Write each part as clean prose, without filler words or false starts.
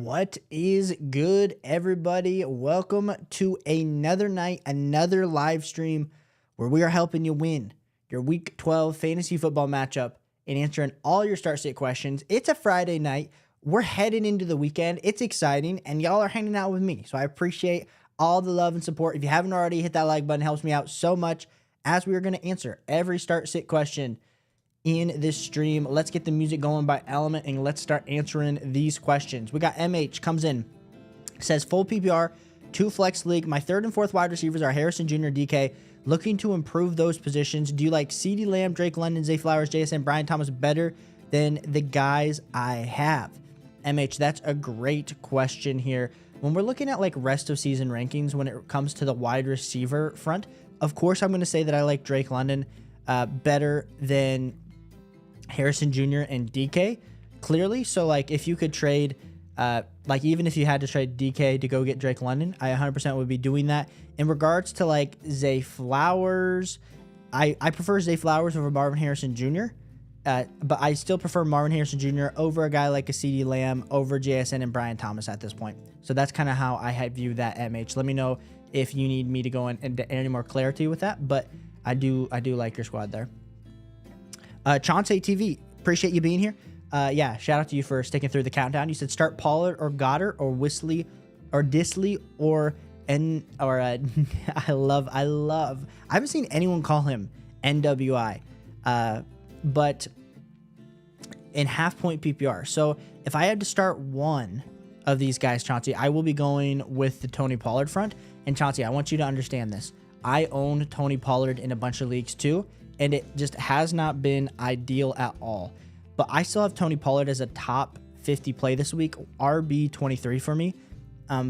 What is good, everybody? Welcome to another night, another live stream where we are helping you win your Week 12 fantasy football matchup and answering all your start sit questions. It's a Friday night. We're heading into the weekend. It's exciting, and y'all are hanging out with me, so I appreciate all the love and support. If you haven't already, hit that like button. It helps me out so much as we are going to answer every start sit question in this stream. Let's get the music going by Element and let's start answering these questions. We got MH comes in, says full PPR, 2 flex league. My third and fourth wide receivers are Harrison Jr., DK. Looking to improve those positions. Do you like CeeDee Lamb, Drake London, Zay Flowers, JSN, Brian Thomas better than the guys I have? MH, that's a great question here. When we're looking at like rest of season rankings, when it comes to the wide receiver front, of course I'm going to say that I like Drake London better than Harrison Jr. and DK, clearly. So like if you could trade, like even if you had to trade DK to go get Drake London, I 100% would be doing that. In regards to like Zay Flowers, I prefer Zay Flowers over Marvin Harrison Jr., but I still prefer Marvin Harrison Jr. over a guy like a CeeDee Lamb, over JSN and Brian Thomas at this point. So that's kind of how I view that, MH. Let me know if you need me to go into any more clarity with that, but I do like your squad there. Chauncey TV, appreciate you being here. Yeah, shout out to you for sticking through the countdown. You said start Pollard or Goddard or Whistly or Disley or I haven't seen anyone call him NWI, but in half point PPR. So if I had to start one of these guys, Chauncey, I will be going with the Tony Pollard front. And Chauncey, I want you to understand this. I own Tony Pollard in a bunch of leagues too, and it just has not been ideal at all. But I still have Tony Pollard as a top 50 play this week, RB 23 for me.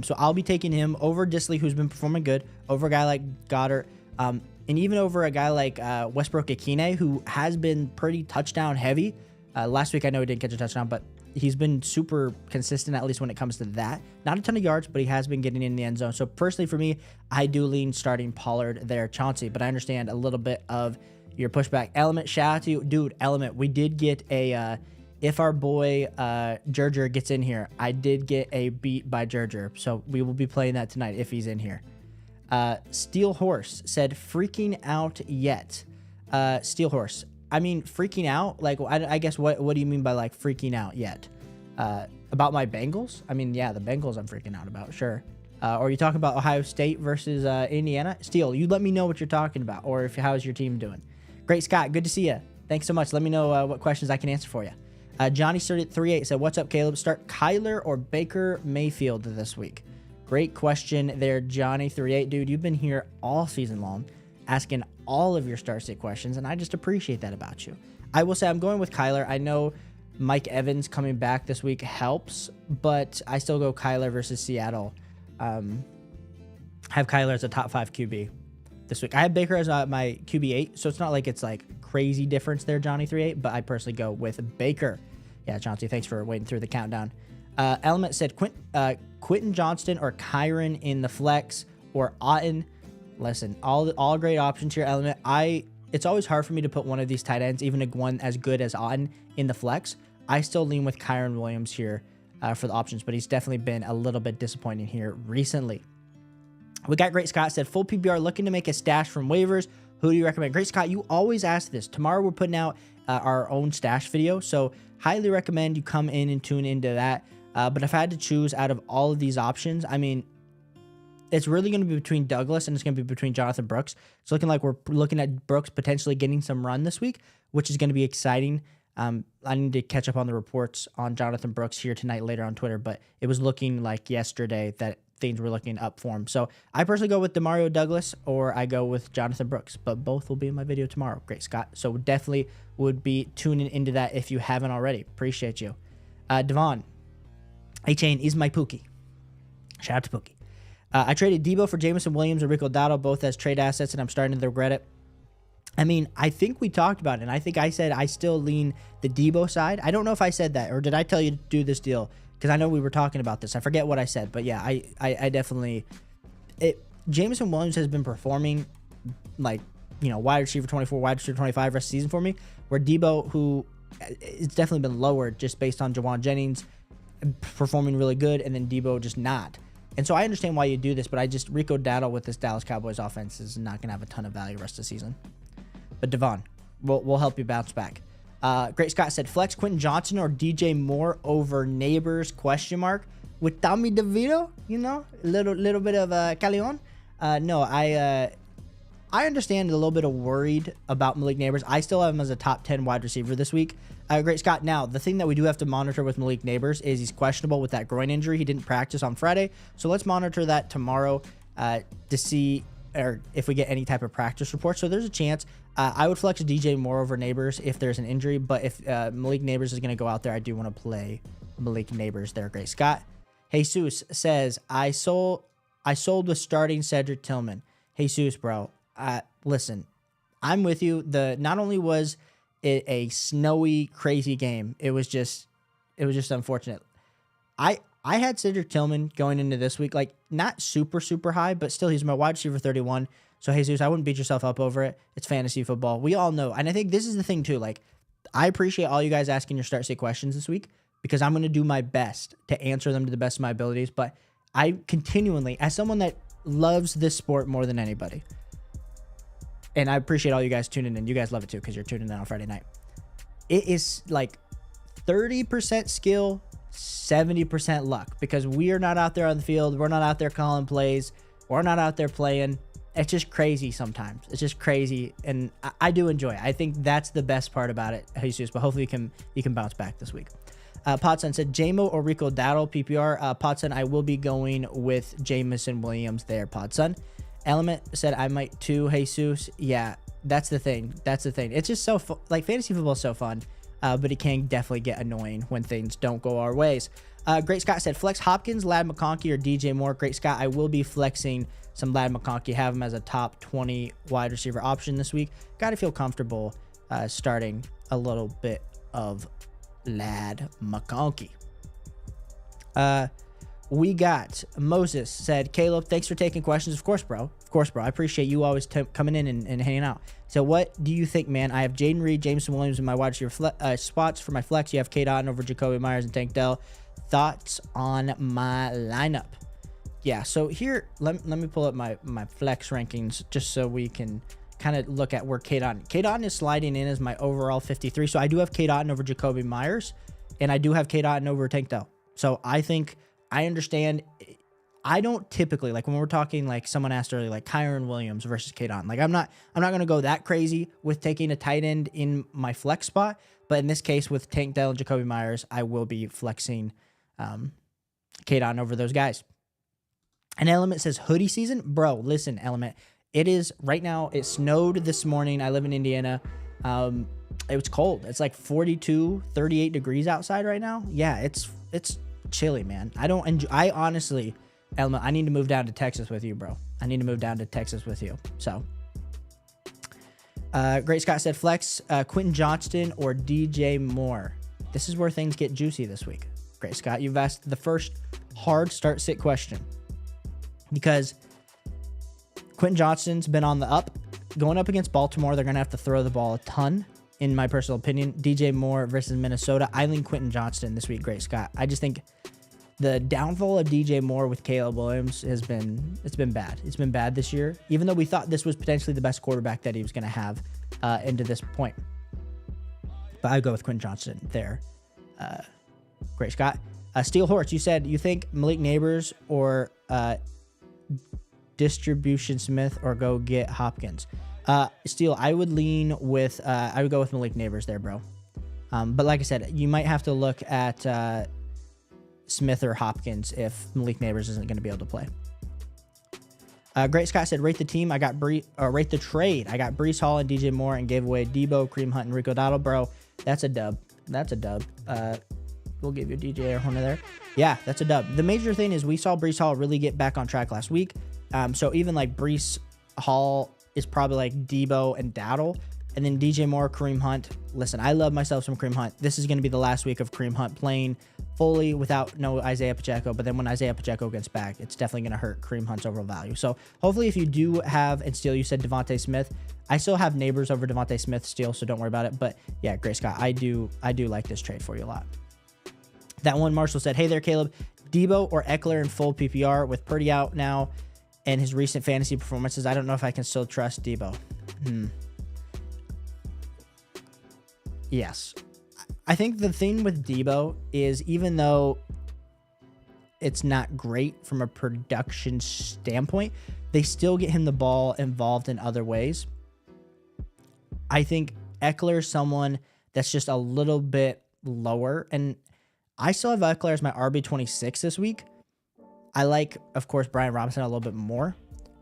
So I'll be taking him over Disley, who's been performing good, over a guy like Goddard, and even over a guy like Westbrook-Ikine, who has been pretty touchdown heavy. Last week I know he didn't catch a touchdown, but he's been super consistent, at least when it comes to that. Not a ton of yards, but he has been getting in the end zone. So personally for me, I do lean starting Pollard there, Chauncey, but I understand a little bit of your pushback. Element, shout out to you. Dude, Element, we did get a, if our boy Gerger gets in here, I did get a beat by Gerger. So we will be playing that tonight if he's in here. Steel Horse said, freaking out yet. Steel Horse, I mean, freaking out? Like, I guess, what do you mean by, like, freaking out yet? About my Bengals? I mean, yeah, the Bengals I'm freaking out about, sure. Or are you talking about Ohio State versus Indiana? Steel, you let me know what you're talking about, or how's your team doing? Great, Scott, good to see you. Thanks so much. Let me know what questions I can answer for you. Johnny 38 said, what's up, Caleb? Start Kyler or Baker Mayfield this week? Great question there, Johnny 38. Dude, you've been here all season long asking all of your start sit questions, and I just appreciate that about you. I will say I'm going with Kyler. I know Mike Evans coming back this week helps, but I still go Kyler versus Seattle. Have Kyler as a top 5 QB this week. I have Baker as my QB 8, so it's not like it's like crazy difference there, Johnny 38, but I personally go with Baker. Yeah, Chauncey, thanks for waiting through the countdown. Element said Quentin Johnston or Kyron in the flex or Otten. Listen, all great options here, Element. It's always hard for me to put one of these tight ends, even one as good as Otten, in the flex. I still lean with Kyron Williams here for the options, but he's definitely been a little bit disappointing here recently. We got Great Scott said, full PPR, looking to make a stash from waivers. Who do you recommend? Great Scott, you always ask this. Tomorrow we're putting out our own stash video, so highly recommend you come in and tune into that. But if I had to choose out of all of these options, I mean, it's really going to be between Douglas and it's going to be between Jonathan Brooks. It's looking like we're looking at Brooks potentially getting some run this week, which is going to be exciting. I need to catch up on the reports on Jonathan Brooks here tonight later on Twitter, but it was looking like yesterday that things were looking up for him. So I personally go with Demario Douglas or I go with Jonathan Brooks, but both will be in my video tomorrow. Great, Scott. So definitely would be tuning into that if you haven't already. Appreciate you. Devon, A-Chain is my Pookie. Shout out to Pookie. I traded Debo for Jameson Williams and Rico Dowdle, both as trade assets, and I'm starting to regret it. I mean, I think we talked about it, and I think I said I still lean the Debo side. I don't know if I said that, or did I tell you to do this deal? Because I know we were talking about this. I forget what I said, but yeah, I definitely... Jameson Williams has been performing like, you know, wide receiver 24, wide receiver 25 rest of the season for me, where Debo, who it's definitely been lowered just based on Jawan Jennings performing really good, and then Debo just not. And so I understand why you do this, but Rico Dowdle with this Dallas Cowboys offense is not going to have a ton of value the rest of the season. But Devon, we'll help you bounce back. Great Scott said, flex Quentin Johnson or DJ Moore over Neighbors, ? With Tommy DeVito, a little bit of Calion. No, I understand a little bit of worried about Malik Neighbors. I still have him as a top 10 wide receiver this week. Great Scott. Now, the thing that we do have to monitor with Malik Neighbors is he's questionable with that groin injury. He didn't practice on Friday. So let's monitor that tomorrow to see if we get any type of practice report. So there's a chance. I would flex DJ Moore over Neighbors if there's an injury. But if Malik Neighbors is going to go out there, I do want to play Malik Neighbors there. Great Scott. Jesus says, I sold with starting Cedric Tillman. Jesus, bro. Listen, I'm with you. Not only was it a snowy, crazy game, it was just unfortunate. I had Cedric Tillman going into this week, like not super, super high, but still he's my wide receiver 31. So Jesus, I wouldn't beat yourself up over it. It's fantasy football. We all know. And I think this is the thing too. Like, I appreciate all you guys asking your start sit questions this week because I'm going to do my best to answer them to the best of my abilities. But I continually, as someone that loves this sport more than anybody, and I appreciate all you guys tuning in. You guys love it too because you're tuning in on Friday night. It is like 30% skill, 70% luck because we are not out there on the field. We're not out there calling plays. We're not out there playing. It's just crazy sometimes. It's just crazy, and I do enjoy it. I think that's the best part about it, Jesus, but hopefully you can bounce back this week. Potson said, JMO or Rico Dowdle, PPR. Potson, I will be going with Jamison Williams there, Potson. Element said, I might too, Jesus. Yeah, that's the thing. It's just so like fantasy football is so fun, but it can definitely get annoying when things don't go our ways. Great Scott said, flex Hopkins, Lad McConkey, or DJ Moore. Great Scott, I will be flexing some Lad McConkey. Have him as a top 20 wide receiver option this week. Got to feel comfortable starting a little bit of Lad McConkey. We got Moses said, Caleb, thanks for taking questions. Of course, bro. I appreciate you always coming in and hanging out. So what do you think, man? I have Jaden Reed, Jameson Williams in my wide receiver spots. For my flex, you have K. Dotton over Jacoby Myers and Tank Dell. Thoughts on my lineup? Yeah, so here, let me pull up my flex rankings just so we can kind of look at where K. Dotton. K. Dotton is sliding in as my overall 53. So I do have K. Dotton over Jacoby Myers, and I do have K. Dotton over Tank Dell. So I think I understand. I don't typically, like when we're talking, like someone asked earlier, like Kyron Williams versus K. Dotton. Like I'm not going to go that crazy with taking a tight end in my flex spot. But in this case, with Tank Dell and Jacoby Myers, I will be flexing K. Dotton over those guys. An Element says hoodie season. Bro, listen, Element. It is right now. It snowed this morning. I live in Indiana. It was cold. It's like 42, 38 degrees outside right now. Yeah, it's chilly, man. I honestly, Element, I need to move down to Texas with you, bro. I need to move down to Texas with you. So, Great Scott said flex Quentin Johnston or DJ Moore. This is where things get juicy this week. Great Scott, you've asked the first hard start sit question because Quentin Johnston's been on the up. Going up against Baltimore, they're going to have to throw the ball a ton, in my personal opinion. DJ Moore versus Minnesota. I lean Quentin Johnston this week, Great Scott. I just think the downfall of DJ Moore with Caleb Williams it's been bad. It's been bad this year, even though we thought this was potentially the best quarterback that he was going to have into this point. But I'd go with Quentin Johnston there. Great Scott. Steel Horse, you said you think Malik Neighbors or Distribution Smith or go get Hopkins. Steel, I would lean with I would go with Malik Neighbors there, bro. But like I said, you might have to look at Smith or Hopkins if Malik Neighbors isn't going to be able to play. Great Scott said rate the team. I got rate the trade. I got Breece Hall and DJ Moore and gave away Debo, Kareem Hunt, and Rico Dowdle, bro. That's a dub. We'll give you a DJ Air Horner there. Yeah, that's a dub. The major thing is we saw Breece Hall really get back on track last week. So even like Breece Hall is probably like Debo and Dowdle. And then DJ Moore, Kareem Hunt. Listen, I love myself some Kareem Hunt. This is going to be the last week of Kareem Hunt playing fully without no Isaiah Pacheco. But then when Isaiah Pacheco gets back, it's definitely going to hurt Kareem Hunt's overall value. So hopefully if you do have, and still you said Devontae Smith, I still have Neighbors over Devontae Smith still, so don't worry about it. But yeah, Great Scott, I do like this trade for you a lot. That one Marshall said, hey there, Caleb. Debo or Eckler in full PPR with Purdy out now and his recent fantasy performances. I don't know if I can still trust Debo. Yes. I think the thing with Debo is even though it's not great from a production standpoint, they still get him the ball involved in other ways. I think Eckler is someone that's just a little bit lower, and I still have Eckler as my RB26 this week. I like, of course, Brian Robinson a little bit more.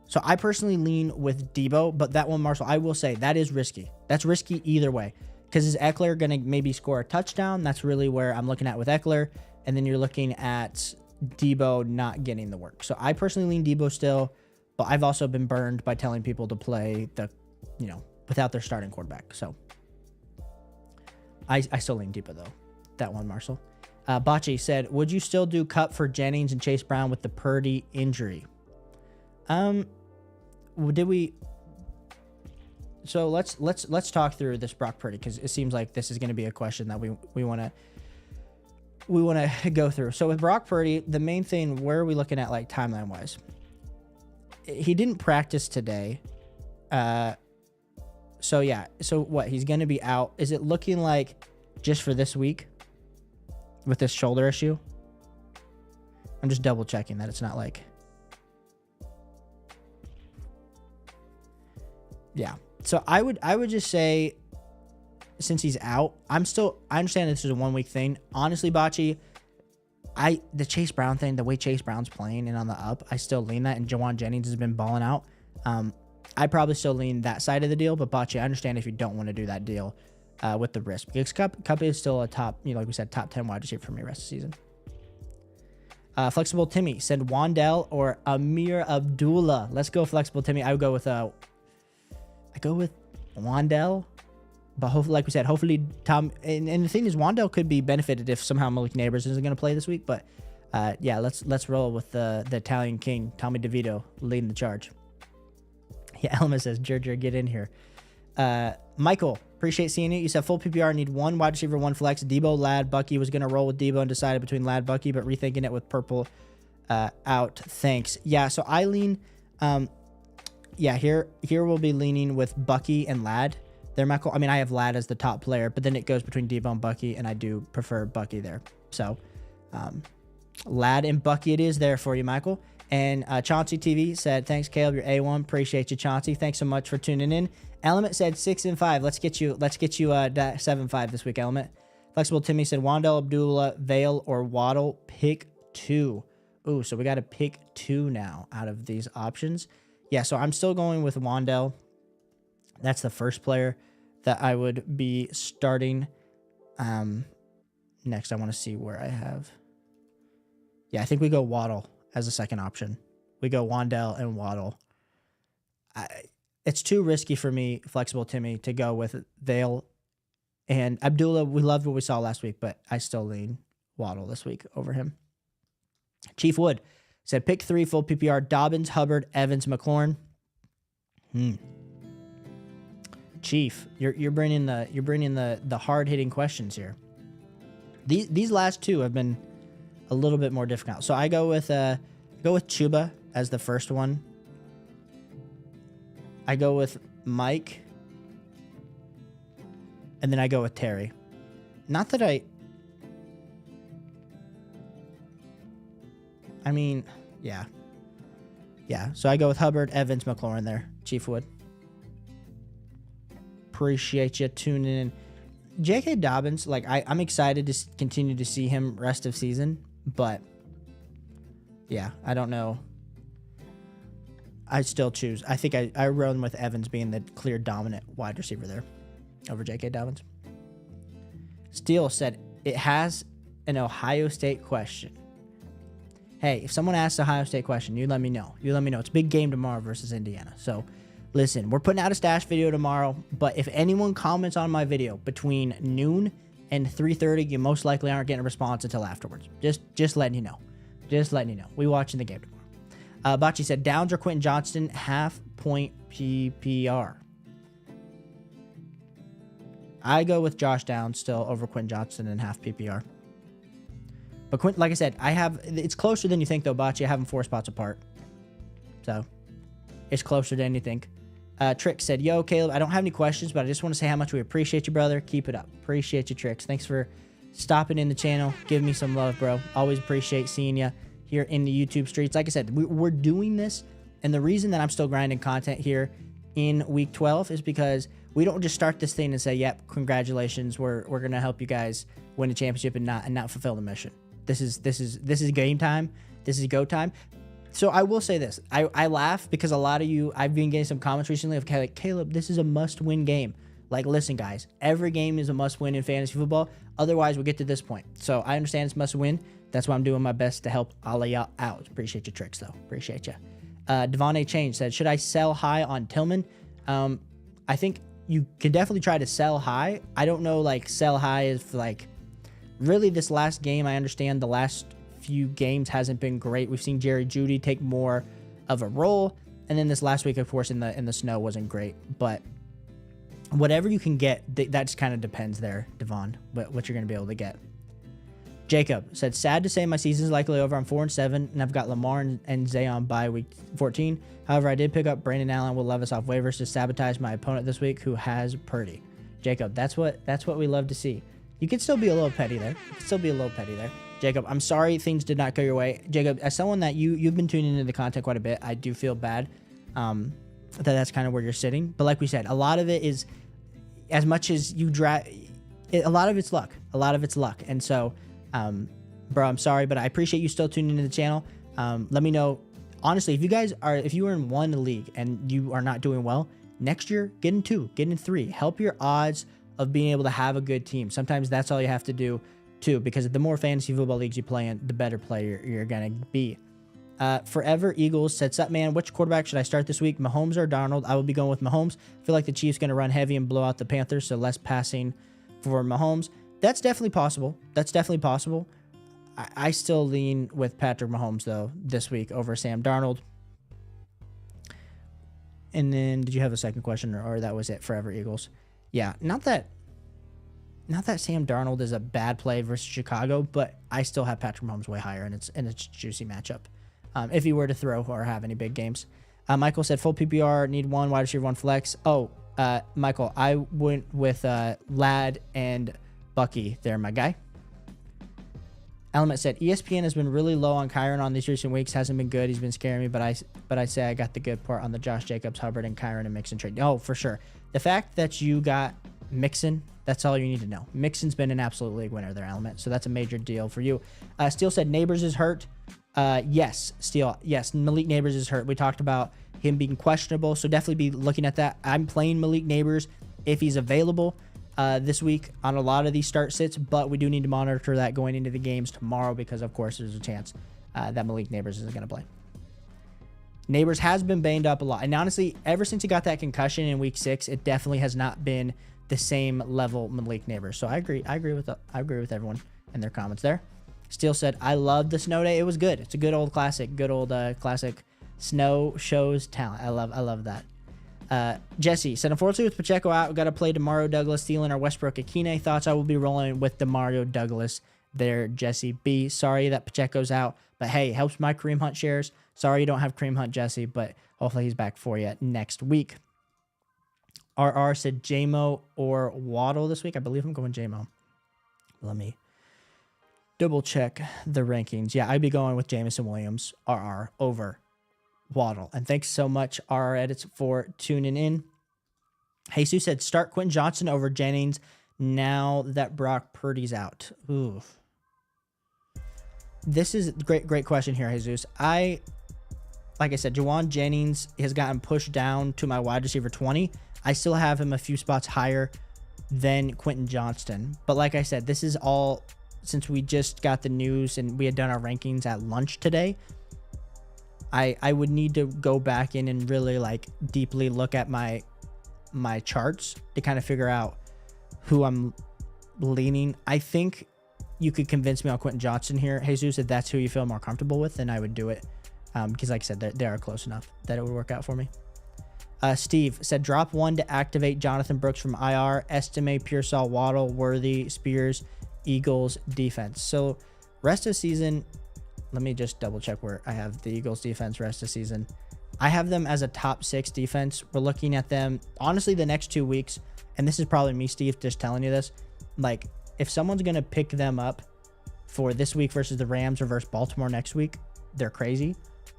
So I personally lean with Debo, but that one, Marshall, I will say that is risky. That's risky either way. Because is Eckler going to maybe score a touchdown? That's really where I'm looking at with Eckler. And then you're looking at Debo not getting the work. So I personally lean Debo still, but I've also been burned by telling people to play without their starting quarterback. So I still lean Debo though. That one, Marshall. Bocce said, would you still do Cup for Jennings and Chase Brown with the Purdy injury? Did we? So let's talk through this Brock Purdy, because it seems like this is going to be a question that we want to go through. So with Brock Purdy, the main thing, where are we looking at like timeline wise? He didn't practice today. So yeah. So what? He's going to be out. Is it looking like just for this week with this shoulder issue? I'm just double checking that it's not like. Yeah. So I would just say, since he's out, I understand this is a 1 week thing. Honestly, Bocce, the Chase Brown thing, the way Chase Brown's playing and on the up, I still lean that, and Jawan Jennings has been balling out. I probably still lean that side of the deal, but Bocce, I understand if you don't want to do that deal with the risk, because Cup is still a top, like we said, top 10 wide receiver for me rest of the season. Flexible Timmy said Wandell or Amir Abdullah. Let's go Flexible Timmy. I would go with Wandell, but hopefully, like we said, hopefully Tom. And the thing is, Wandell could be benefited if somehow Malik Neighbors isn't going to play this week. But yeah, let's roll with the Italian King, Tommy DeVito, leading the charge. Yeah, Elma says, Jer, get in here. Michael, appreciate seeing you. You said full PPR, need one wide receiver, one flex. Debo, Lad, Bucky. Was going to roll with Debo and decided between Lad, Bucky, but rethinking it with Purple out. Thanks. Yeah, so I lean. Yeah, here we'll be leaning with Bucky and Lad. There, Michael. I mean, I have Lad as the top player, but then it goes between Debo and Bucky, and I do prefer Bucky there. So, Lad and Bucky it is there for you, Michael. And Chauncey TV said, thanks, Caleb. You're A1. Appreciate you, Chauncey. Thanks so much for tuning in. Element said 6 and 5. Let's get you 7-5 this week, Element. Flexible Timmy said Wandell, Abdullah, Vale, or Waddle. Pick 2. Ooh, so we got to pick 2 now out of these options. Yeah, so I'm still going with Wandell. That's the first player that I would be starting. Next, I want to see where I have. Yeah, I think we go Waddle as a second option. We go Wandell and Waddle. It's too risky for me, Flexible Timmy, to go with Vale and Abdullah. We loved what we saw last week, but I still lean Waddle this week over him. Chief Wood said pick 3 full PPR: Dobbins, Hubbard, Evans, McLaurin. Chief, you're bringing the hard hitting questions here. These last 2 have been a little bit more difficult. So I go with Chuba as the first one. I go with Mike, and then I go with Terry. Not that I mean, yeah. So I go with Hubbard, Evans, McLaurin there. Chief Wood. Appreciate you tuning in. J.K. Dobbins, like I'm excited to continue to see him rest of season, but yeah, I don't know. I still choose. I think I run with Evans being the clear dominant wide receiver there over J.K. Dobbins. Steele said it has an Ohio State question. Hey, if someone asks Ohio State question, you let me know. It's a big game tomorrow versus Indiana. So listen, we're putting out a stash video tomorrow, but if anyone comments on my video between noon and 3:30, you most likely aren't getting a response until afterwards. Just letting you know. We watching the game tomorrow. Bocce said Downs or Quentin Johnston, half point PPR. I go with Josh Downs still over Quentin Johnston and half PPR. But Quint, like I said, it's closer than you think though, Bocce. I have them 4 spots apart. So it's closer than you think. Trick said, yo, Caleb, I don't have any questions, but I just want to say how much we appreciate you, brother. Keep it up. Appreciate you, Tricks. Thanks for stopping in the channel. Give me some love, bro. Always appreciate seeing you here in the YouTube streets. Like I said, we're doing this, and the reason that I'm still grinding content here in week 12 is because we don't just start this thing and say, yep, congratulations, we're gonna help you guys win a championship and not fulfill the mission. This is game time. This is go time. So I will say this. I laugh because a lot of you, I've been getting some comments recently of like, Caleb, this is a must-win game. Like, listen, guys, every game is a must-win in fantasy football. Otherwise, we'll get to this point. So I understand it's must-win. That's why I'm doing my best to help all of y'all out. Appreciate your Tricks, though. Appreciate you. Devon A. Change said, should I sell high on Tillman? I think you can definitely try to sell high. I don't know, like, sell high is like, really this last game, I understand the last few games hasn't been great. We've seen Jerry Jeudy take more of a role, and then this last week, of course, in the snow wasn't great. But whatever you can get, that just kind of depends there, Devon, what you're going to be able to get. Jacob said, sad to say my season's likely over. I'm 4-7, and I've got Lamar and Zayon by week 14. However, I did pick up Brandon Allen with Levis off waivers to sabotage my opponent this week, who has Purdy. Jacob, that's what we love to see. You can still be a little petty there. Jacob, I'm sorry things did not go your way. Jacob, as someone that you've been tuning into the content quite a bit, I do feel bad that's kind of where you're sitting. But like we said, a lot of it is, as much as you a lot of it's luck. And so, bro, I'm sorry, but I appreciate you still tuning into the channel. Let me know, honestly, if you are in one league and you are not doing well, next year, get in 2, get in 3. Help your odds of being able to have a good team. Sometimes that's all you have to do too, because the more fantasy football leagues you play in, the better player you're going to be. Forever Eagles said, sup, man, which quarterback should I start this week? Mahomes or Darnold? I will be going with Mahomes. I feel like the Chiefs going to run heavy and blow out the Panthers, so less passing for Mahomes. That's definitely possible. I still lean with Patrick Mahomes, though, this week over Sam Darnold. And then, did you have a second question, or that was it? Forever Eagles. Yeah, not that Sam Darnold is a bad play versus Chicago, but I still have Patrick Mahomes way higher, and it's a juicy matchup. If he were to throw or have any big games. Michael said, full PPR, need 1 wide receiver, 1 flex. Oh, Michael, I went with Ladd and Bucky there, my guy. Element said, ESPN has been really low on Kyron on these recent weeks. Hasn't been good. He's been scaring me, but I say I got the good part on the Josh Jacobs, Hubbard, and Kyron and Mixon trade. Oh, for sure. The fact that you got Mixon, that's all you need to know. Mixon's been an absolute league winner there, Element. So that's a major deal for you. Steele said Neighbors is hurt. Yes, Steele. Yes, Malik Neighbors is hurt. We talked about him being questionable, so definitely be looking at that. I'm playing Malik Neighbors if he's available this week on a lot of these start sits, but we do need to monitor that going into the games tomorrow because, of course, there's a chance that Malik Neighbors isn't going to play. Neighbors has been banged up a lot, and honestly, ever since he got that concussion in week 6, it definitely has not been the same level Malik Neighbors. So I agree with everyone in their comments there. Steele said, I love the snow day. It was good. It's a good old classic snow shows talent. I love that. Jesse said, unfortunately with Pacheco out, we've got to play DeMario Douglas, Thielen, or Westbrook Akine. Thoughts? I will be rolling with DeMario Douglas there, Jesse B. Sorry that Pacheco's out, but hey, it helps my Kareem Hunt shares. Sorry you don't have Kareem Hunt, Jesse, but hopefully he's back for you next week. RR said JMO or Waddle this week. I believe I'm going JMO. Let me double check the rankings. Yeah, I'd be going with Jameson Williams, RR, over Waddle. And thanks so much, RR Edits, for tuning in. Jesus said, start Quentin Johnson over Jennings now that Brock Purdy's out. Ooh. This is a great question here, Jesus. Like I said, Jawan Jennings has gotten pushed down to my wide receiver 20. I still have him a few spots higher than Quentin Johnston. But like I said, this is all since we just got the news and we had done our rankings at lunch today. I would need to go back in and really like deeply look at my charts to kind of figure out who I'm leaning. I think you could convince me on Quentin Johnston here, Jesus, if that's who you feel more comfortable with, then I would do it. Because like I said, they are close enough that it would work out for me. Steve said, drop 1 to activate Jonathan Brooks from IR. Estimate, Pearsall, Waddle, Worthy, Spears, Eagles defense. So Rest of season, let me just double check where I have the Eagles defense rest of season. I have them as a top 6 defense. We're looking at them, honestly, the next 2 weeks, and this is probably me, Steve, just telling you this. Like, if someone's going to pick them up for this week versus the Rams or versus Baltimore next week, they're crazy.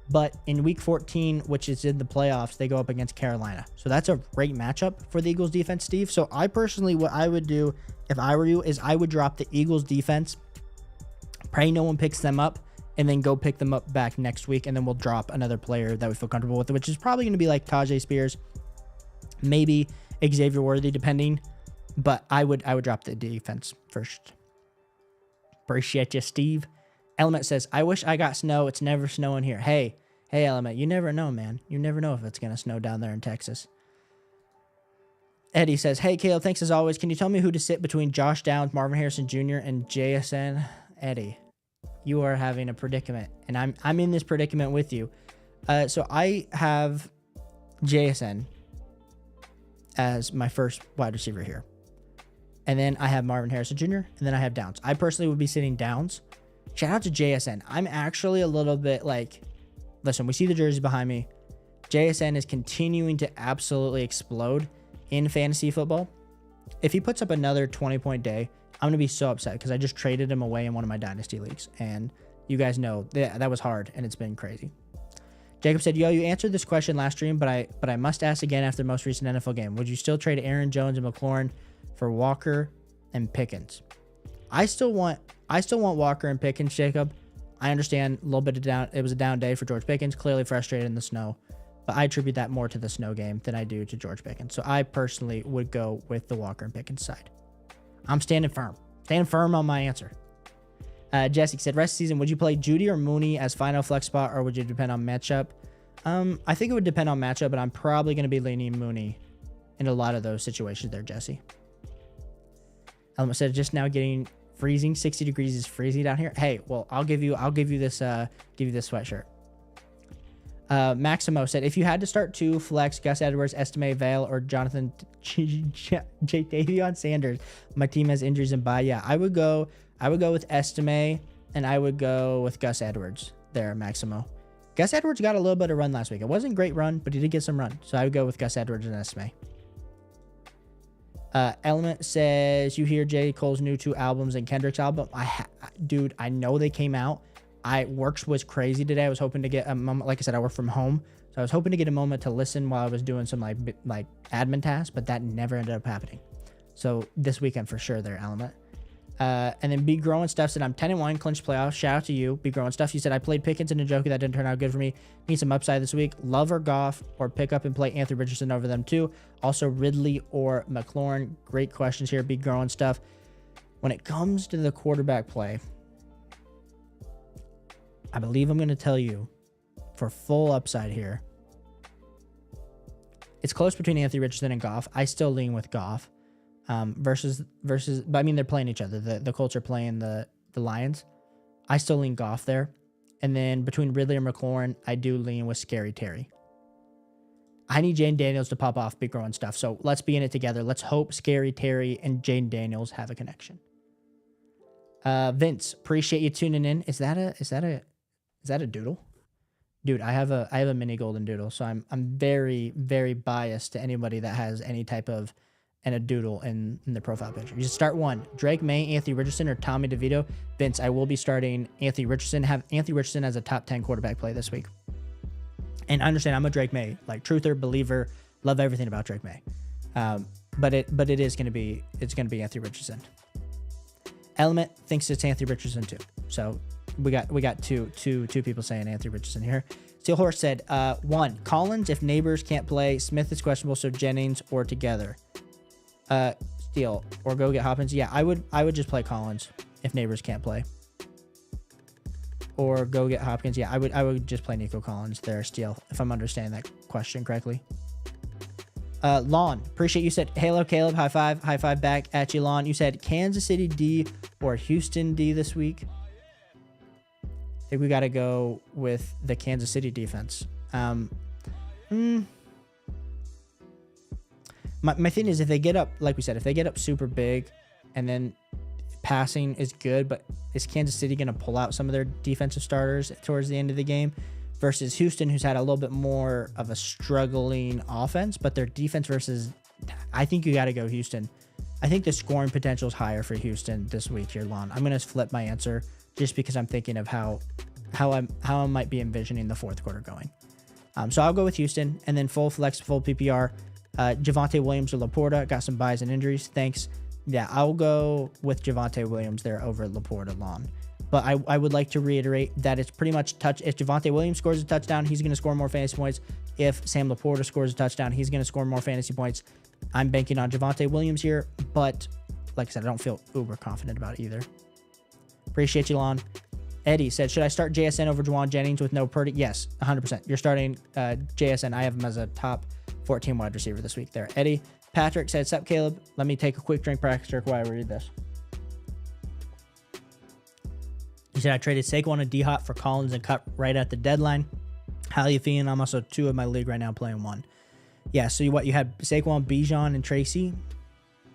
But in week 14, which is in the playoffs, they go up against Carolina. So that's a great matchup for the Eagles defense, Steve. So I personally, what I would do if I were you is I would drop the Eagles defense, pray no one picks them up, and then go pick them up back next week. And then we'll drop another player that we feel comfortable with, which is probably going to be like Tajay Spears, maybe Xavier Worthy, depending. But I would drop the defense first. Appreciate you, Steve. Element says, I wish I got snow. It's never snowing here. Hey, Element, you never know, man. You never know if it's going to snow down there in Texas. Eddie says, hey, Caleb, thanks as always. Can you tell me who to sit between Josh Downs, Marvin Harrison Jr., and JSN? Eddie, you are having a predicament, and I'm in this predicament with you. So I have JSN as my first wide receiver here. And then I have Marvin Harrison Jr., and then I have Downs. I personally would be sitting Downs. Shout out to JSN. I'm actually a little bit like, listen, we see the jerseys behind me. JSN is continuing to absolutely explode in fantasy football. If he puts up another 20-point day, I'm going to be so upset because I just traded him away in one of my Dynasty leagues. And you guys know that was hard, and it's been crazy. Jacob said, yo, you answered this question last stream, but I must ask again after the most recent NFL game. Would you still trade Aaron Jones and McLaurin for Walker and Pickens? I still want Walker and Pickens, Jacob. I understand a little bit of down. It was a down day for George Pickens, clearly frustrated in the snow. But I attribute that more to the snow game than I do to George Pickens. So I personally would go with the Walker and Pickens side. I'm standing firm. Standing firm on my answer. Jesse said, rest of the season, would you play Judy or Mooney as final flex spot, or would you depend on matchup? I think it would depend on matchup, but I'm probably going to be leaning Mooney in a lot of those situations there, Jesse. Element said, just now getting freezing. 60 degrees is freezing down here. Hey, well, I'll give you this sweatshirt. Maximo said, if you had to start 2 flex, Gus Edwards, Estime Vale, or Jonathan Davion Sanders, my team has injuries and bye. Yeah, I would go with Estime, and I would go with Gus Edwards there, Maximo. Gus Edwards got a little bit of run last week. It wasn't a great run, but he did get some run. So I would go with Gus Edwards and Estime. Element says, you hear J. Cole's new 2 albums and Kendrick's album. Dude, I know they came out. Works was crazy today. I was hoping to get a moment. Like I said, I work from home. So I was hoping to get a moment to listen while I was doing some like admin tasks, but that never ended up happening. So this weekend for sure there, Element. And then Big Growing Stuff said, I'm 10-1, clinched playoffs. Shout out to you, Big Growing Stuff. You said, I played Pickens and Njoku. That didn't turn out good for me. Need some upside this week. Love or Goff, or pick up and play Anthony Richardson over them too. Also Ridley or McLaurin. Great questions here, Big Growing Stuff. When it comes to the quarterback play, I believe I'm going to tell you for full upside here. It's close between Anthony Richardson and Goff. I still lean with Goff. Versus, but I mean, they're playing each other. The Colts are playing the Lions. I still lean Goff there. And then between Ridley and McLaurin, I do lean with Scary Terry. I need Jane Daniels to pop off Big Growing Stuff. So let's be in it together. Let's hope Scary Terry and Jane Daniels have a connection. Vince, appreciate you tuning in. Is that a doodle? Dude, I have a mini golden doodle. So I'm very, very biased to anybody that has any type of and a doodle in the profile picture. You just start one. Drake May, Anthony Richardson, or Tommy DeVito. Vince, I will be starting Anthony Richardson. Have Anthony Richardson as a top 10 quarterback play this week. And I understand I'm a Drake May, like truther, believer, love everything about Drake May. But it is going to be Anthony Richardson. Element thinks it's Anthony Richardson too. So we got two people saying Anthony Richardson here. Steel Horse said, 1, Collins if Neighbors can't play. Smith is questionable, so Jennings or together. Steele, or go get Hopkins. Yeah, I would just play Collins if Neighbors can't play, or go get Hopkins. Yeah, I would just play Nico Collins there, Steele, if I'm understanding that question correctly. Lon, appreciate you said Halo Caleb, high five back at you, Lon. You said Kansas City D or Houston D this week. I think we got to go with the Kansas City defense. My thing is, if they get up, like we said, if they get up super big and then passing is good, but is Kansas City going to pull out some of their defensive starters towards the end of the game versus Houston, who's had a little bit more of a struggling offense, but their defense versus, I think you got to go Houston. I think the scoring potential is higher for Houston this week here, Lon. I'm going to flip my answer just because I'm thinking of how I might be envisioning the fourth quarter going. So I'll go with Houston, and then full flex, full PPR. Javonte Williams or Laporta, got some buys and injuries. Thanks. Yeah, I'll go with Javonte Williams there over Laporta, Lon. But I would like to reiterate that it's pretty much if Javonte Williams scores a touchdown, he's going to score more fantasy points. If Sam Laporta scores a touchdown, he's going to score more fantasy points. I'm banking on Javonte Williams here, but like I said, I don't feel uber confident about either. Appreciate you, Lon. Eddie said, should I start JSN over Juwan Jennings with no Purdy? Yes, 100%. You're starting JSN. I have him as a top 14 wide receiver this week there. Eddie. Patrick said, sup, Caleb? Let me take a quick drink, Patrick, while I read this. He said, I traded Saquon and D-Hop for Collins and Cup right at the deadline. How are you feeling? I'm also 2 of my league right now playing 1. Yeah, so you had Saquon, Bijan, and Tracy,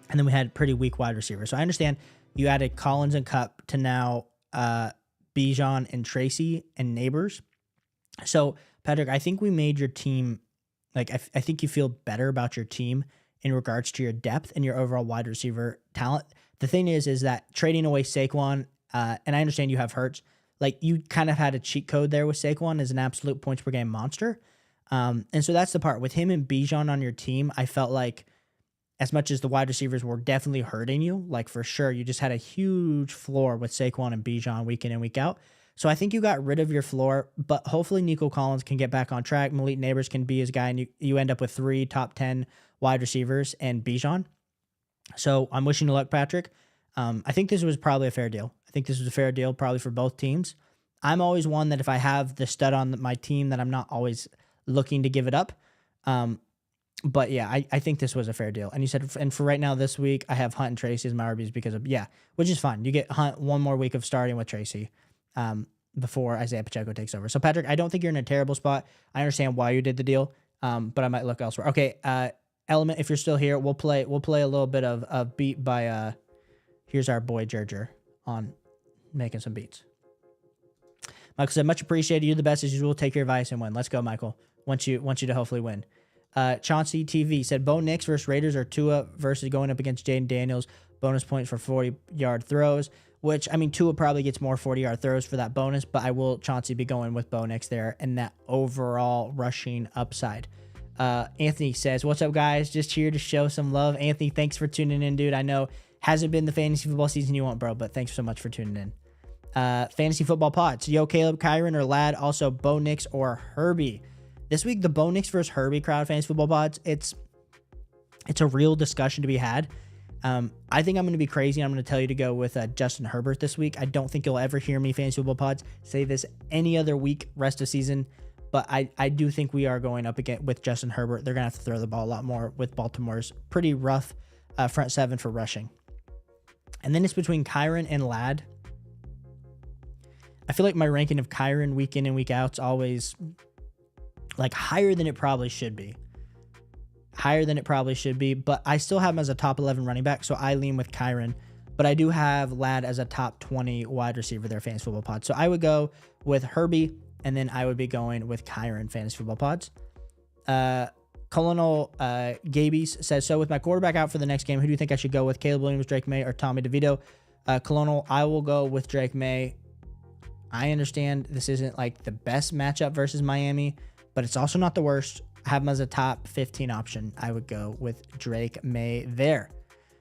and then we had pretty weak wide receivers. So I understand you added Collins and Cup to now Bijan and Tracy and Neighbors. So, Patrick, I think we made your team, like, I think you feel better about your team in regards to your depth and your overall wide receiver talent. The thing is that trading away Saquon, and I understand you have Hurts, like you kind of had a cheat code there with Saquon as an absolute points per game monster. And so that's the part with him and Bijan on your team. I felt like as much as the wide receivers were definitely hurting you, like for sure, you just had a huge floor with Saquon and Bijan week in and week out. So I think you got rid of your floor, but hopefully Nico Collins can get back on track. Malik Neighbors can be his guy, and you end up with 3 top 10 wide receivers and Bijan. So I'm wishing you luck, Patrick. I think this was probably a fair deal. I think this was a fair deal probably for both teams. I'm always one that if I have the stud on my team, that I'm not always looking to give it up. But yeah, I think this was a fair deal. And you said, and for right now this week, I have Hunt and Tracy as my RBs because of, which is fine. You get Hunt one more week of starting with Tracy before Isaiah Pacheco takes over. So Patrick, I don't think you're in a terrible spot. I understand why you did the deal, but I might look elsewhere. Okay, Element, if you're still here, we'll play a little bit of beat by here's our boy Gerger on making some beats. Michael said, much appreciated. You're the best as usual. Take your advice and win. Let's go, Michael. Want you to hopefully win. Chauncey TV said, Bo Nix versus Raiders or Tua versus going up against Jaden Daniels. Bonus points for 40-yard throws, which, I mean, Tua probably gets more 40-yard throws for that bonus, but I will, Chauncey, be going with Bo Nix there and that overall rushing upside. Anthony says, what's up, guys? Just here to show some love. Anthony, thanks for tuning in, dude. I know hasn't been the fantasy football season you want, bro, but thanks so much for tuning in. Fantasy football pods. Yo, Caleb, Kyron, or Lad. Also, Bo Nix or Herbie. This week, the Bo Nix versus Herbie crowd fantasy football pods. It's a real discussion to be had. I think I'm going to be crazy. I'm going to tell you to go with Justin Herbert this week. I don't think you'll ever hear me, fantasy football pods, say this any other week, rest of season. But I do think we are going up again with Justin Herbert. They're going to have to throw the ball a lot more with Baltimore's pretty rough front seven for rushing. And then it's between Kyron and Lad. I feel like my ranking of Kyron week in and week out is always like higher than it probably should be. But I still have him as a top 11 running back, so I lean with Kyron. But I do have Lad as a top 20 wide receiver there, fantasy football pod. So I would go with Herbie, and then I would be going with Kyron, fantasy football pods. Colonel Gabies says, so with my quarterback out for the next game, who do you think I should go with? Caleb Williams, Drake May, or Tommy DeVito? Colonel, I will go with Drake May. I understand this isn't like the best matchup versus Miami, but it's also not the worst. I have him as a top 15 option. I would go with Drake May there.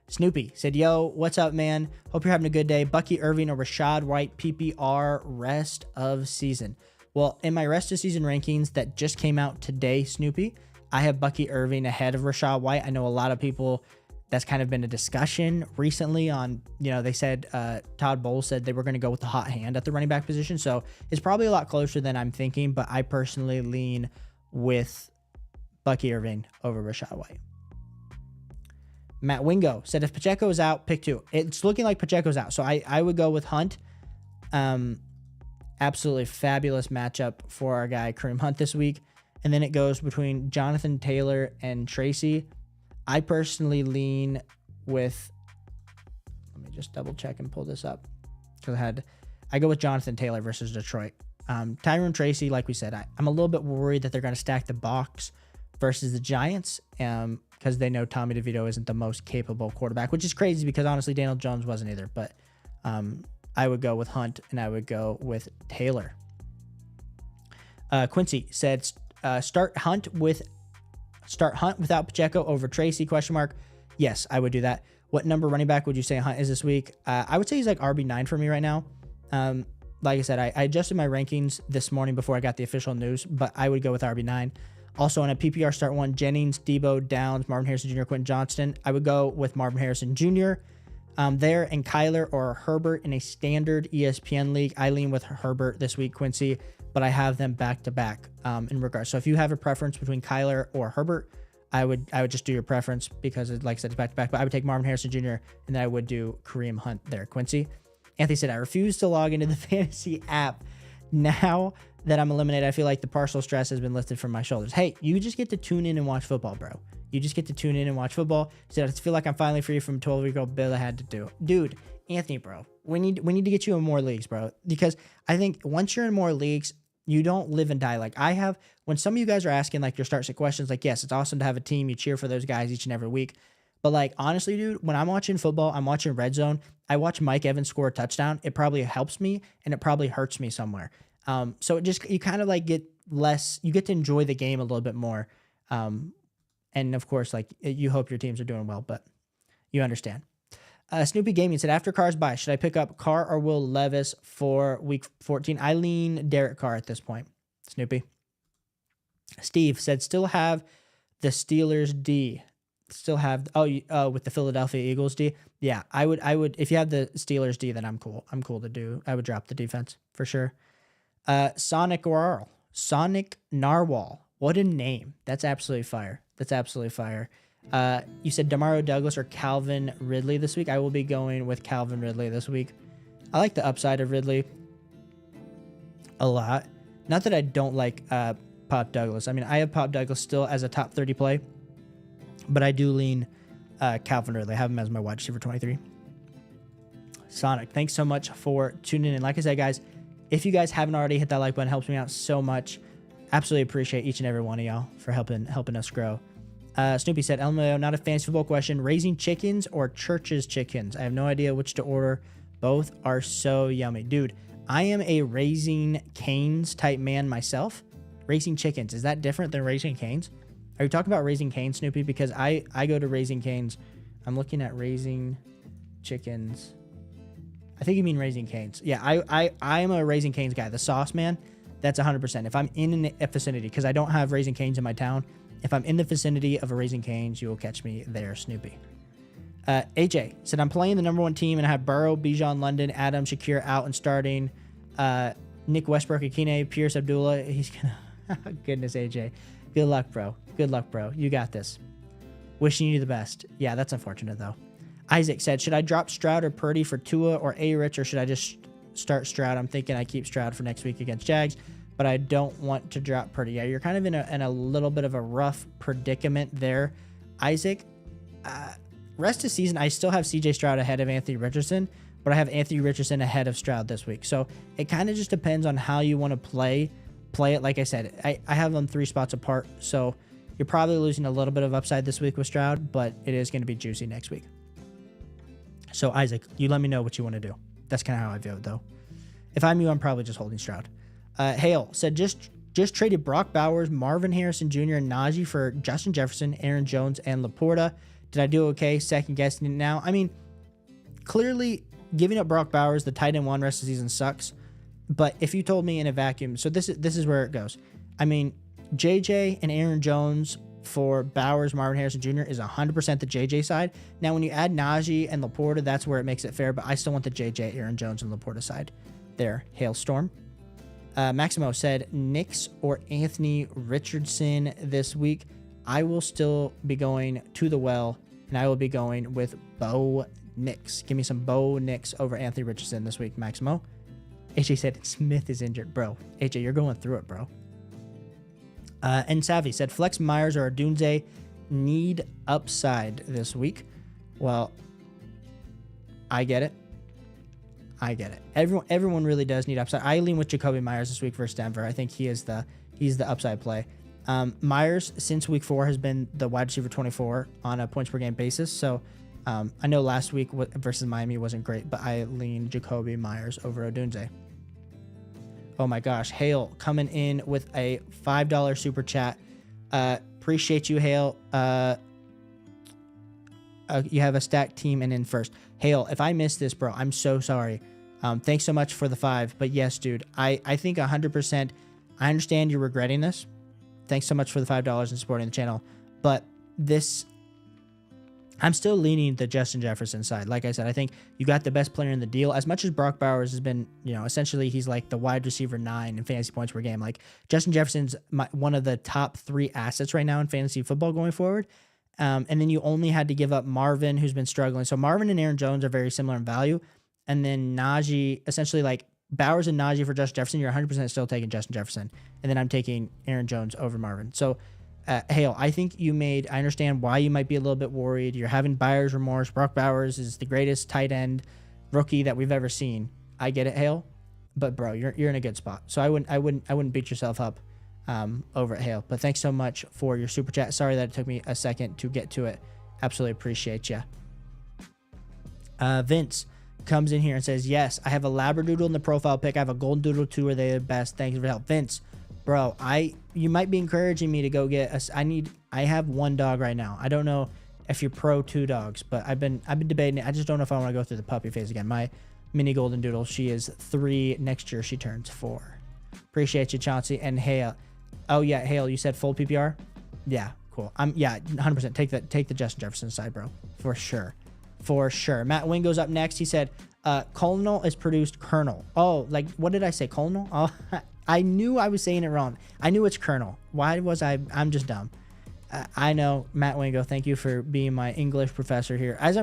Snoopy said, yo, what's up, man? Hope you're having a good day. Bucky Irving or Rashad White PPR rest of season. Well, in my rest of season rankings that just came out today, Snoopy, I have Bucky Irving ahead of Rashad White. I know a lot of people, that's kind of been a discussion recently on, they said, Todd Bowles said they were going to go with the hot hand at the running back position. So it's probably a lot closer than I'm thinking, but I personally lean with Bucky Irving over Rashad White. Matt Wingo said, if Pacheco is out, pick 2. It's looking like Pacheco's out. So I would go with Hunt. Absolutely fabulous matchup for our guy, Kareem Hunt, this week. And then it goes between Jonathan Taylor and Tracy. I personally lean with, let me just double check and pull this up because I go with Jonathan Taylor versus Detroit. Tyrone Tracy, like we said, I'm a little bit worried that they're going to stack the box versus the Giants because they know Tommy DeVito isn't the most capable quarterback, which is crazy because honestly Daniel Jones wasn't either. But I would go with Hunt and I would go with Taylor. Quincy said start Hunt without Pacheco over Tracy ? Yes, I would do that. What number running back would you say Hunt is this week? I would say he's like RB9 for me right now. Like I said, I adjusted my rankings this morning before I got the official news, but I would go with RB9. Also, on a PPR start one, Jennings, Debo, Downs, Marvin Harrison Jr., Quentin Johnston. I would go with Marvin Harrison Jr. There, and Kyler or Herbert in a standard ESPN league. I lean with Herbert this week, Quincy, but I have them back to back in regards. So if you have a preference between Kyler or Herbert, I would just do your preference because, like I said, it's back to back. But I would take Marvin Harrison Jr. and then I would do Kareem Hunt there, Quincy. Anthony said, I refuse to log into the fantasy app. Now that I'm eliminated, I feel like the partial stress has been lifted from my shoulders. Hey, you just get to tune in and watch football, bro. You just get to tune in and watch football. So I feel like I'm finally free from 12-week-old bill I had to do. Dude, Anthony, bro, we need to get you in more leagues, bro. Because I think once you're in more leagues, you don't live and die. Like I have, when some of you guys are asking like your start sit questions, like, yes, it's awesome to have a team. You cheer for those guys each and every week. But like, honestly, dude, when I'm watching football, I'm watching Red Zone. I watch Mike Evans score a touchdown. It probably helps me and it probably hurts me somewhere. So it just, you kind of like get less, you get to enjoy the game a little bit more. And of course, like you hope your teams are doing well, but you understand. Snoopy Gaming said, after Carr's bye, should I pick up Carr or Will Levis for week 14? I lean Derek Carr at this point. Snoopy. Steve said, still have the Steelers D. Still have, with the Philadelphia Eagles D. Yeah, I would, if you have the Steelers D, then I'm cool. I'm cool to do. I would drop the defense for sure. Sonic Narwhal. What a name. That's absolutely fire. That's absolutely fire. You said Demario Douglas or Calvin Ridley this week. I will be going with Calvin Ridley this week. I like the upside of Ridley a lot. Not that I don't like Pop Douglas. I mean, I have Pop Douglas still as a top 30 play, but I do lean Calvin Ridley. I have him as my wide receiver 23. Sonic, thanks so much for tuning in. Like I said, guys, if you guys haven't already, hit that like button. It helps me out so much. Absolutely appreciate each and every one of y'all for helping us grow. Snoopy said, LMAO, not a fantasy football question. Raising chickens or Church's chickens? I have no idea which to order. Both are so yummy. Dude, I am a Raising Cane's type man myself. Raising chickens, is that different than Raising Cane's? Are you talking about Raising Cane's, Snoopy? Because I go to Raising Cane's. I'm looking at Raising Chickens. I think you mean Raising Cane's. Yeah, I'm a Raising Cane's guy. The sauce, man, that's 100%. If I'm in a vicinity, because I don't have Raising Cane's in my town, if I'm in the vicinity of a Raising Cane's, you will catch me there, Snoopy. AJ said, I'm playing the number one team and I have Burrow, Bijan, London, Adam, Shakir out and starting. Nick Westbrook, Akine, Pierce, Abdullah. He's gonna. Goodness, AJ. Good luck, bro. Good luck, bro. You got this. Wishing you the best. Yeah, that's unfortunate though. Isaac said, should I drop Stroud or Purdy for Tua or A-Rich, or should I just start Stroud? I'm thinking I keep Stroud for next week against Jags, but I don't want to drop Purdy. Yeah, you're kind of in a little bit of a rough predicament there, Isaac. Rest of season, I still have CJ Stroud ahead of Anthony Richardson, but I have Anthony Richardson ahead of Stroud this week. So it kind of just depends on how you want to play it. Like I said, I have them 3 spots apart, so you're probably losing a little bit of upside this week with Stroud, but it is going to be juicy next week. So Isaac, you let me know what you want to do. That's kind of how I view it, though. If I'm you, I'm probably just holding Stroud. Hale said, just traded Brock Bowers, Marvin Harrison Jr., and Najee for Justin Jefferson, Aaron Jones, and Laporta. Did I do okay? Second guessing it now. I mean, clearly giving up Brock Bowers, the tight end one rest of the season sucks. But if you told me in a vacuum, so this is where it goes. I mean, JJ and Aaron Jones for Bowers, Marvin Harrison Jr. is 100% the JJ side. Now, when you add Najee and Laporta, that's where it makes it fair. But I still want the JJ, Aaron Jones, and Laporta side there. Hailstorm. Maximo said, Knicks or Anthony Richardson this week. I will still be going to the well, and I will be going with Bo Nix. Give me some Bo Nix over Anthony Richardson this week, Maximo. AJ said, Smith is injured. Bro, AJ, you're going through it, bro. And Savvy said, Flex Myers or Adunze need upside this week. Well, I get it. I get it. Everyone really does need upside. I lean with Jacoby Myers this week versus Denver. I think he's the upside play. Myers, since week 4, has been the wide receiver 24 on a points per game basis. So I know last week versus Miami wasn't great, but I lean Jacoby Myers over Odunze. Oh my gosh. Hale coming in with a $5 super chat. Appreciate you, Hale. You have a stacked team and in first. Hale, if I missed this, bro, I'm so sorry. Thanks so much for the 5. But yes, dude, I think 100%. I understand you're regretting this. Thanks so much for the $5 and supporting the channel. But this, I'm still leaning the Justin Jefferson side. Like I said, I think you got the best player in the deal. As much as Brock Bowers has been, essentially he's like the wide receiver 9 in fantasy points per game. Like Justin Jefferson's one of the top 3 assets right now in fantasy football going forward. And then you only had to give up Marvin, who's been struggling. So Marvin and Aaron Jones are very similar in value. And then Najee, essentially like Bowers and Najee for Justin Jefferson, you're 100% still taking Justin Jefferson. And then I'm taking Aaron Jones over Marvin. So, Hale, I think I understand why you might be a little bit worried. You're having buyer's remorse. Brock Bowers is the greatest tight end rookie that we've ever seen. I get it, Hale. But, bro, you're in a good spot. So I wouldn't beat yourself up over at Hale. But thanks so much for your super chat. Sorry that it took me a second to get to it. Absolutely appreciate you. Vince comes in here and says, yes, I have a Labradoodle in the profile pick. I have a Golden Doodle too. Are they the best? Thanks for help. Vince, bro, you might be encouraging me to go get I have 1 dog right now. I don't know if you're pro 2 dogs, but I've been debating it. I just don't know if I want to go through the puppy phase again. My mini Golden Doodle, she is 3. Next year she turns 4. Appreciate you, Chauncey. And Hale. Oh yeah, Hale, you said full PPR? Yeah, cool. 100% take the Justin Jefferson side, bro. For sure. For sure. Matt Wing goes up next. He said, Colonel is produced Colonel. Oh, like, what did I say? Colonel? Oh, I knew I was saying it wrong. I knew it's Colonel. Why was I'm just dumb. I know, Matt Wingo, thank you for being my English professor here. As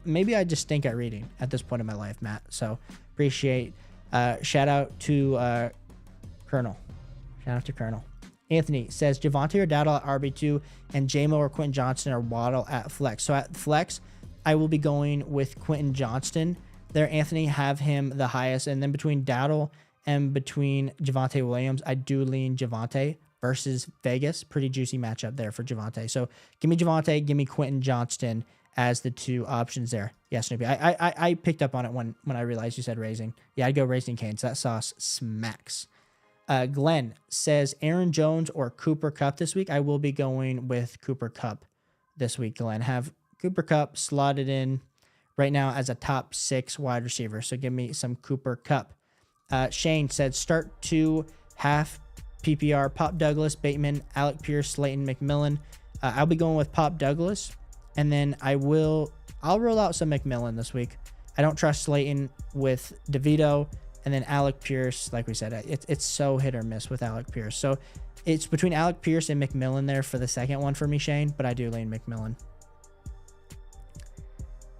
maybe I just stink at reading at this point in my life, Matt. So appreciate, shout out to Colonel. Shout out to Colonel. Anthony says, Javonte or Dowdle at RB2 and JMO or Quentin Johnston or Waddle at flex. So at flex, I will be going with Quentin Johnston there. Anthony, have him the highest. And then between Dowdle and between Javonte Williams, I do lean Javonte versus Vegas. Pretty juicy matchup there for Javonte. So give me Javonte, give me Quentin Johnston as the 2 options there. Yeah, Snoopy. I picked up on it when I realized you said Raising. Yeah, I'd go Raising Canes. That sauce smacks. Glenn says Aaron Jones or Cooper Kupp this week. I will be going with Cooper Kupp this week, Glenn. Have Cooper Kupp slotted in right now as a top 6 wide receiver. So give me some Cooper Kupp. Shane said start 2 half PPR, Pop Douglas, Bateman, Alec Pierce, Slayton, McMillan. I'll be going with Pop Douglas, and then I'll roll out some McMillan this week. I don't trust Slayton with DeVito, and then Alec Pierce, like we said, it's so hit or miss with Alec Pierce. So it's between Alec Pierce and McMillan there for the second one for me, Shane, but I do lean McMillan.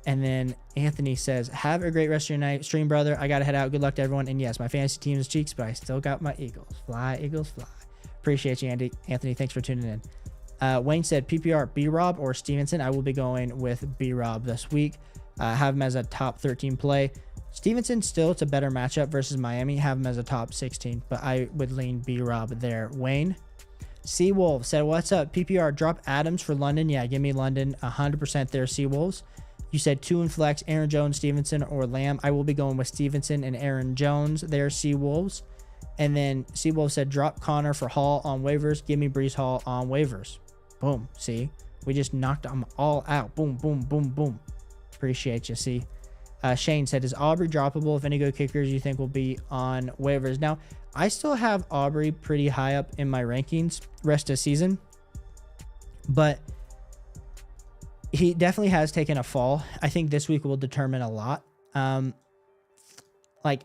And then Anthony says, have a great rest of your night. Stream, brother. I got to head out. Good luck to everyone. And yes, my fantasy team is cheeks, but I still got my Eagles. Fly, Eagles, fly. Appreciate you, Anthony. Thanks for tuning in. Wayne said, PPR, B-Rob or Stevenson. I will be going with B-Rob this week. Have him as a top 13 play. Stevenson, still, it's a better matchup versus Miami. Have him as a top 16, but I would lean B-Rob there. Wayne. Seawolf said, what's up? PPR, drop Adams for London. Yeah, give me London. 100% there, Seawolves. You said 2 in flex, Aaron Jones, Stevenson, or Lamb. I will be going with Stevenson and Aaron Jones. There's Seawolves. And then Seawolves said drop Connor for Hall on waivers. Give me Breece Hall on waivers. Boom. See? We just knocked them all out. Boom, boom, boom, boom. Appreciate you. See? Shane said, is Aubrey droppable if any good kickers you think will be on waivers? Now, I still have Aubrey pretty high up in my rankings rest of season. But he definitely has taken a fall. I think this week will determine a lot. Like,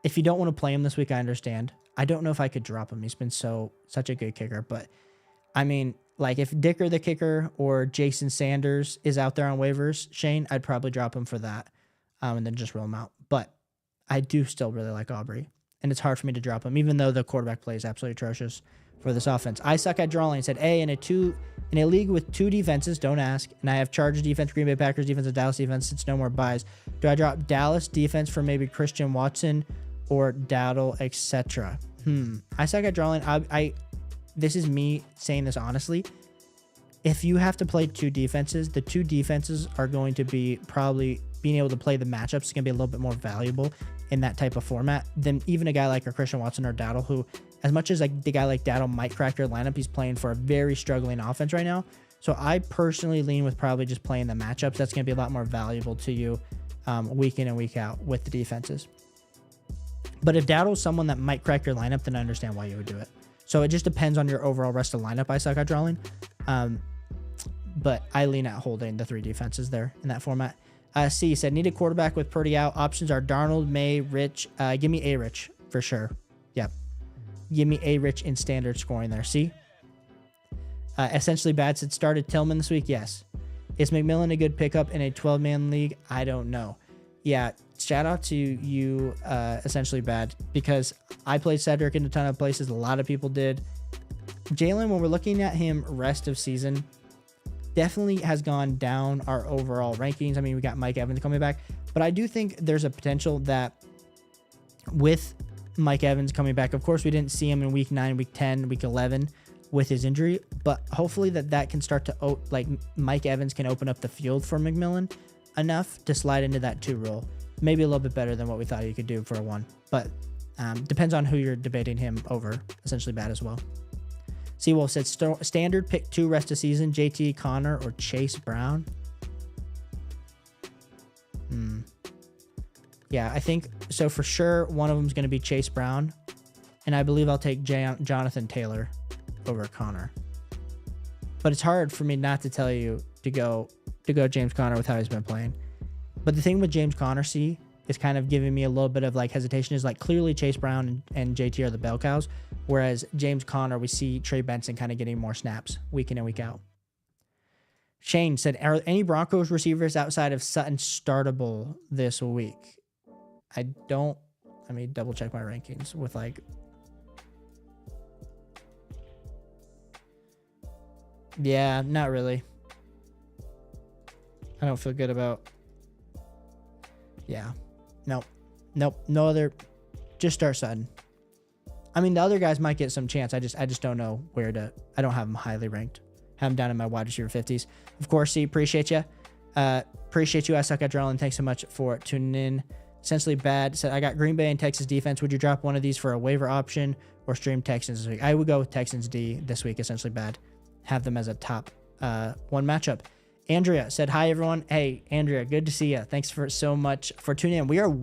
if you don't want to play him this week, I understand. I don't know if I could drop him. He's been such a good kicker. But, I mean, like, if Dicker the kicker or Jason Sanders is out there on waivers, Shane, I'd probably drop him for that and then just roll him out. But I do still really like Aubrey. And it's hard for me to drop him, even though the quarterback play is absolutely atrocious for this offense. I suck at drawing. Said, in a league with 2 defenses, don't ask, and I have Chargers defense, Green Bay Packers defense, and Dallas defense. It's no more buys. Do I drop Dallas defense for maybe Christian Watson or Dowdle, etc.? I suck at drawing. This is me saying this honestly. If you have to play 2 defenses, the 2 defenses are going to be probably being able to play the matchups is going to be a little bit more valuable in that type of format than even a guy like a Christian Watson or Dowdle, who, as much as like the guy like Dowdle might crack your lineup, he's playing for a very struggling offense right now. So I personally lean with probably just playing the matchups. That's going to be a lot more valuable to you week in and week out with the defenses. But if Dowdle's someone that might crack your lineup, then I understand why you would do it. So it just depends on your overall rest of lineup. I suck at drawing. But I lean at holding the 3 defenses there in that format. C said, need a quarterback with Purdy out. Options are Darnold, May, Rich. Give me A-Rich for sure. Yep. Give me A-Rich in standard scoring there. C. Essentially Bad said, started Tillman this week. Yes. Is McMillan a good pickup in a 12-man league? I don't know. Yeah. Shout out to you, Essentially Bad, because I played Cedric in a ton of places. A lot of people did. Jalen, when we're looking at him rest of season, definitely has gone down our overall rankings. I mean, we got Mike Evans coming back, but I do think there's a potential that with Mike Evans coming back, of course, we didn't see him in week 9, week 10, week 11 with his injury, but hopefully that can start to, like, Mike Evans can open up the field for McMillan enough to slide into that 2 role. Maybe a little bit better than what we thought he could do for a 1, but depends on who you're debating him over. Essentially Bad as well. Seawolf said, standard pick 2 rest of season, JT, Connor, or Chase Brown. Yeah, I think so for sure. One of them is going to be Chase Brown, and I believe I'll take Jonathan Taylor over Connor. But it's hard for me not to tell you to go James Conner with how he's been playing. But the thing with James Conner, is kind of giving me a little bit of like hesitation, is like clearly Chase Brown and JT are the bell cows, whereas James Conner, we see Trey Benson kind of getting more snaps week in and week out. Shane said, are any Broncos receivers outside of Sutton startable this week? Let me double check my rankings with like, yeah, not really. I don't feel good about, yeah. Nope. No other. Just start Sutton. I mean, the other guys might get some chance. I just don't know where to. I don't have them highly ranked. Have them down in my wide receiver 50s. Of course, C, appreciate you. Appreciate you. I suck at drawing. Thanks so much for tuning in. Essentially Bad said, I got Green Bay and Texas defense. Would you drop one of these for a waiver option or stream Texans this week? I would go with Texans D this week. Essentially Bad. Have them as a top 1 matchup. Andrea said, hi, everyone. Hey, Andrea, good to see you. Thanks so much for tuning in. We are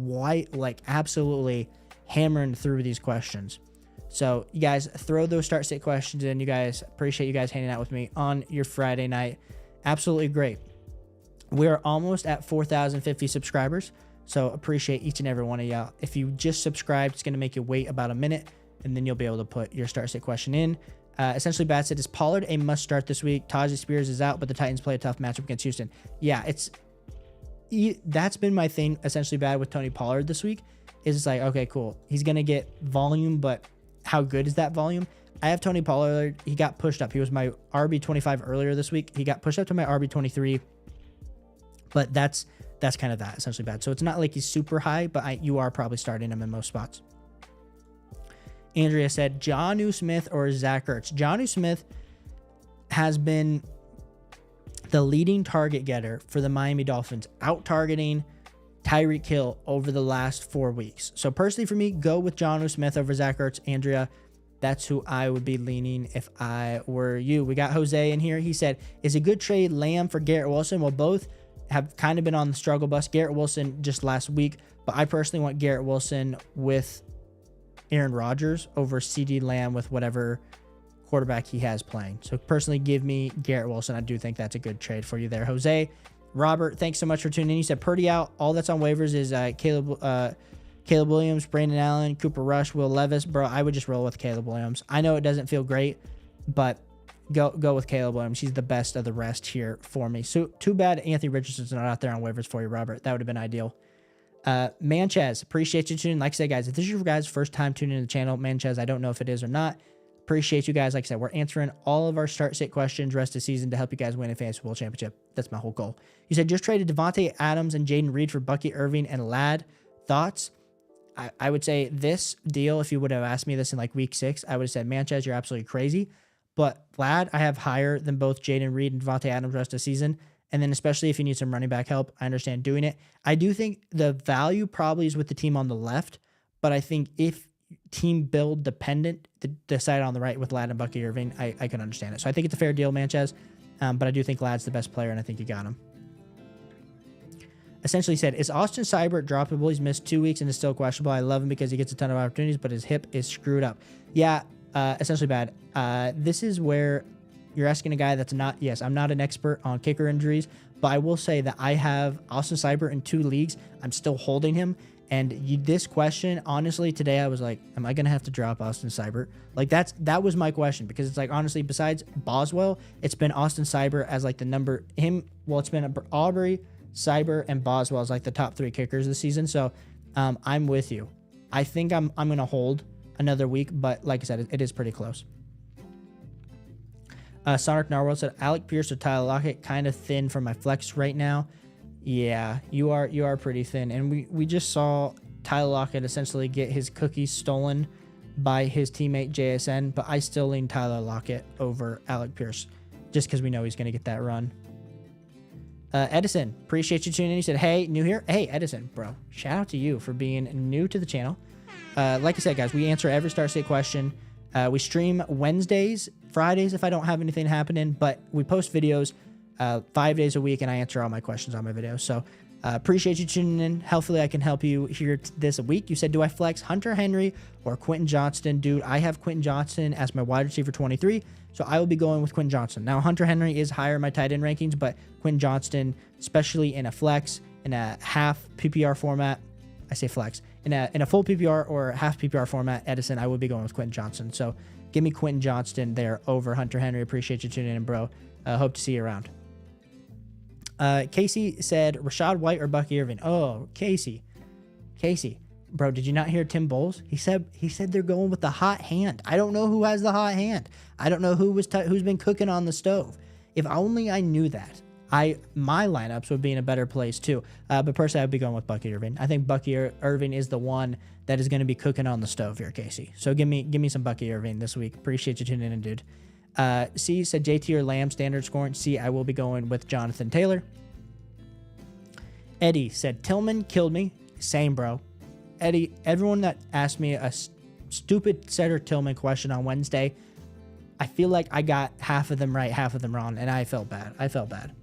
absolutely hammering through these questions. So you guys throw those start state questions in. You guys, appreciate you guys hanging out with me on your Friday night. Absolutely great. We're almost at 4,050 subscribers. So appreciate each and every one of y'all. If you just subscribed, it's going to make you wait about a minute, and then you'll be able to put your start state question in. Essentially Bad said, is Pollard a must start this week? Tajay Spears is out, but the Titans play a tough matchup against Houston. Yeah, that's been my thing. Essentially Bad with Tony Pollard this week is it's like, okay, cool. He's going to get volume, but how good is that volume? I have Tony Pollard. He got pushed up. He was my RB25 earlier this week. He got pushed up to my RB23, but that's kind of that, Essentially Bad. So it's not like he's super high, but you are probably starting him in most spots. Andrea said, Jonnu Smith or Zach Ertz? Jonnu Smith has been the leading target getter for the Miami Dolphins, out-targeting Tyreek Hill over the last 4 weeks. So personally for me, go with Jonnu Smith over Zach Ertz. Andrea, that's who I would be leaning if I were you. We got Jose in here. He said, is a good trade Lamb for Garrett Wilson? Well, both have kind of been on the struggle bus. Garrett Wilson just last week, but I personally want Garrett Wilson with Aaron Rodgers over CD Lamb with whatever quarterback he has playing. So personally, give me Garrett Wilson. I do think that's a good trade for you there, Jose. Robert, thanks so much for tuning in. You said Purdy out. All that's on waivers is Caleb Williams, Brandon Allen, Cooper Rush, Will Levis. Bro, I would just roll with Caleb Williams. I know it doesn't feel great, but go with Caleb Williams. He's the best of the rest here for me. So too bad Anthony Richardson's not out there on waivers for you, Robert. That would have been ideal. Manchez, appreciate you tuning in. Like I said, guys, if this is your guys' first time tuning in the channel, Manchez, I don't know if it is or not, Appreciate you guys. Like I said, we're answering all of our start sit questions rest of the season to help you guys win a fantasy football championship. That's my whole goal. You said just traded Devontae Adams and Jaden Reed for Bucky Irving and Ladd. Thoughts? I would say this deal, if you would have asked me this in like week 6, I would have said, Manchez, you're absolutely crazy. But Ladd, I have higher than both Jaden Reed and Devontae Adams rest of the season. And then especially if you need some running back help, I understand doing it. I do think the value probably is with the team on the left, but I think if team build dependent, decide on the right with Ladd and Bucky Irving, I can understand it. So I think it's a fair deal, Manchez. But I do think Ladd's the best player, and I think you got him. Essentially said, is Austin Seibert droppable? He's missed 2 weeks and is still questionable. I love him because he gets a ton of opportunities, but his hip is screwed up. Yeah, essentially bad. This is where you're asking a guy that's not, yes, I'm not an expert on kicker injuries, but I will say that I have Austin Seibert in 2 leagues. I'm still holding him. And this question, honestly, today I was like, am I going to have to drop Austin Seibert? Like that was my question, because it's like, honestly, besides Boswell, it's been Austin Seibert as like the number him. Well, it's been Aubrey, Seibert, and Boswell as like the top 3 kickers this season. So I'm with you. I think I'm going to hold another week, but like I said, it is pretty close. Sonic Narwhal said, Alec Pierce or Tyler Lockett, kind of thin for my flex right now. Yeah, you are pretty thin. And we just saw Tyler Lockett essentially get his cookies stolen by his teammate JSN, but I still lean Tyler Lockett over Alec Pierce just because we know he's going to get that run. Edison, appreciate you tuning in. He said, hey, new here? Hey, Edison, bro, shout out to you for being new to the channel. Like I said, guys, we answer every Star State question. We stream Wednesdays, Fridays if I don't have anything happening, but we post videos 5 days a week, and I answer all my questions on my videos. So appreciate you tuning in. Hopefully I can help you here this week. You said, do I flex Hunter Henry or Quentin Johnston? Dude, I have Quentin Johnston as my wide receiver 23, so I will be going with Quentin Johnston. Now, Hunter Henry is higher in my tight end rankings, but Quentin Johnston, especially in a flex, in a half PPR format, I say flex, in a full PPR or half PPR format, Edison, I would be going with Quentin Johnston. So give me Quentin Johnston there over Hunter Henry. Appreciate you tuning in, bro. Hope to see you around. Casey said, Rashad White or Bucky Irving? Oh, Casey, bro, did you not hear Tim Bowles? He said they're going with the hot hand. I don't know who has the hot hand. I don't know who's been cooking on the stove. If only I knew that, my lineups would be in a better place too. But personally, I'd be going with Bucky Irving. I think Bucky Irving is the one that is going to be cooking on the stove here, Casey. So give me some Bucky Irving this week. Appreciate you tuning in, dude. C said JT or Lamb standard scoring. C, I will be going with Jonathan Taylor. Eddie said Tillman killed me. Same, bro. Eddie, everyone that asked me a stupid Cedar Tillman question on Wednesday, I feel like I got half of them right, half of them wrong, and I felt bad.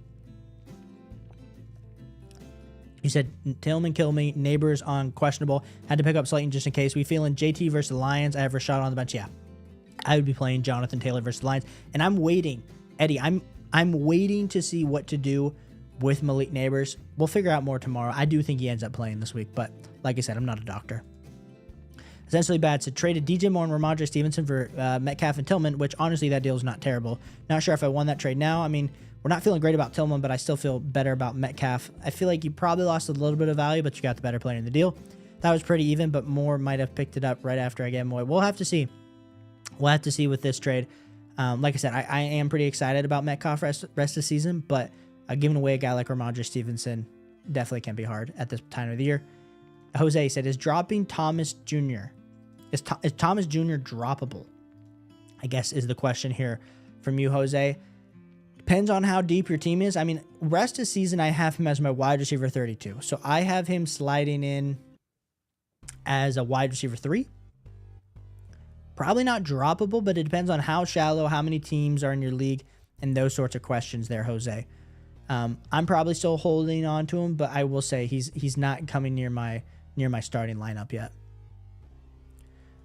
You said Tillman killed me. Neighbors on questionable. Had to pick up Slayton just in case. We feeling JT versus the Lions. I have Rashad on the bench. Yeah. I would be playing Jonathan Taylor versus the Lions. And I'm waiting. Eddie, I'm waiting to see what to do with Malik Neighbors. We'll figure out more tomorrow. I do think he ends up playing this week, but like I said, I'm not a doctor. Essentially bad. So traded DJ Moore and Ramondre Stevenson for Metcalf and Tillman, which honestly, that deal is not terrible. Not sure if I won that trade now. I mean, we're not feeling great about Tillman, but I still feel better about Metcalf. I feel like you probably lost a little bit of value, but you got the better player in the deal. That was pretty even, but Moore might have picked it up right after I get Moore. We'll have to see. We'll have to see with this trade. Like I said, I am pretty excited about Metcalf rest of the season, but giving away a guy like Ramondre Stevenson definitely can be hard at this time of the year. Jose said, is dropping Thomas Jr. Is Thomas Jr. droppable? I guess is the question here from you, Jose. Depends on how deep your team is. I mean, rest of the season, I have him as my wide receiver 32. So I have him sliding in as a wide receiver 3. Probably not droppable, but it depends on how shallow, how many teams are in your league, and those sorts of questions there, Jose. I'm probably still holding on to him, but I will say he's not coming near my starting lineup yet.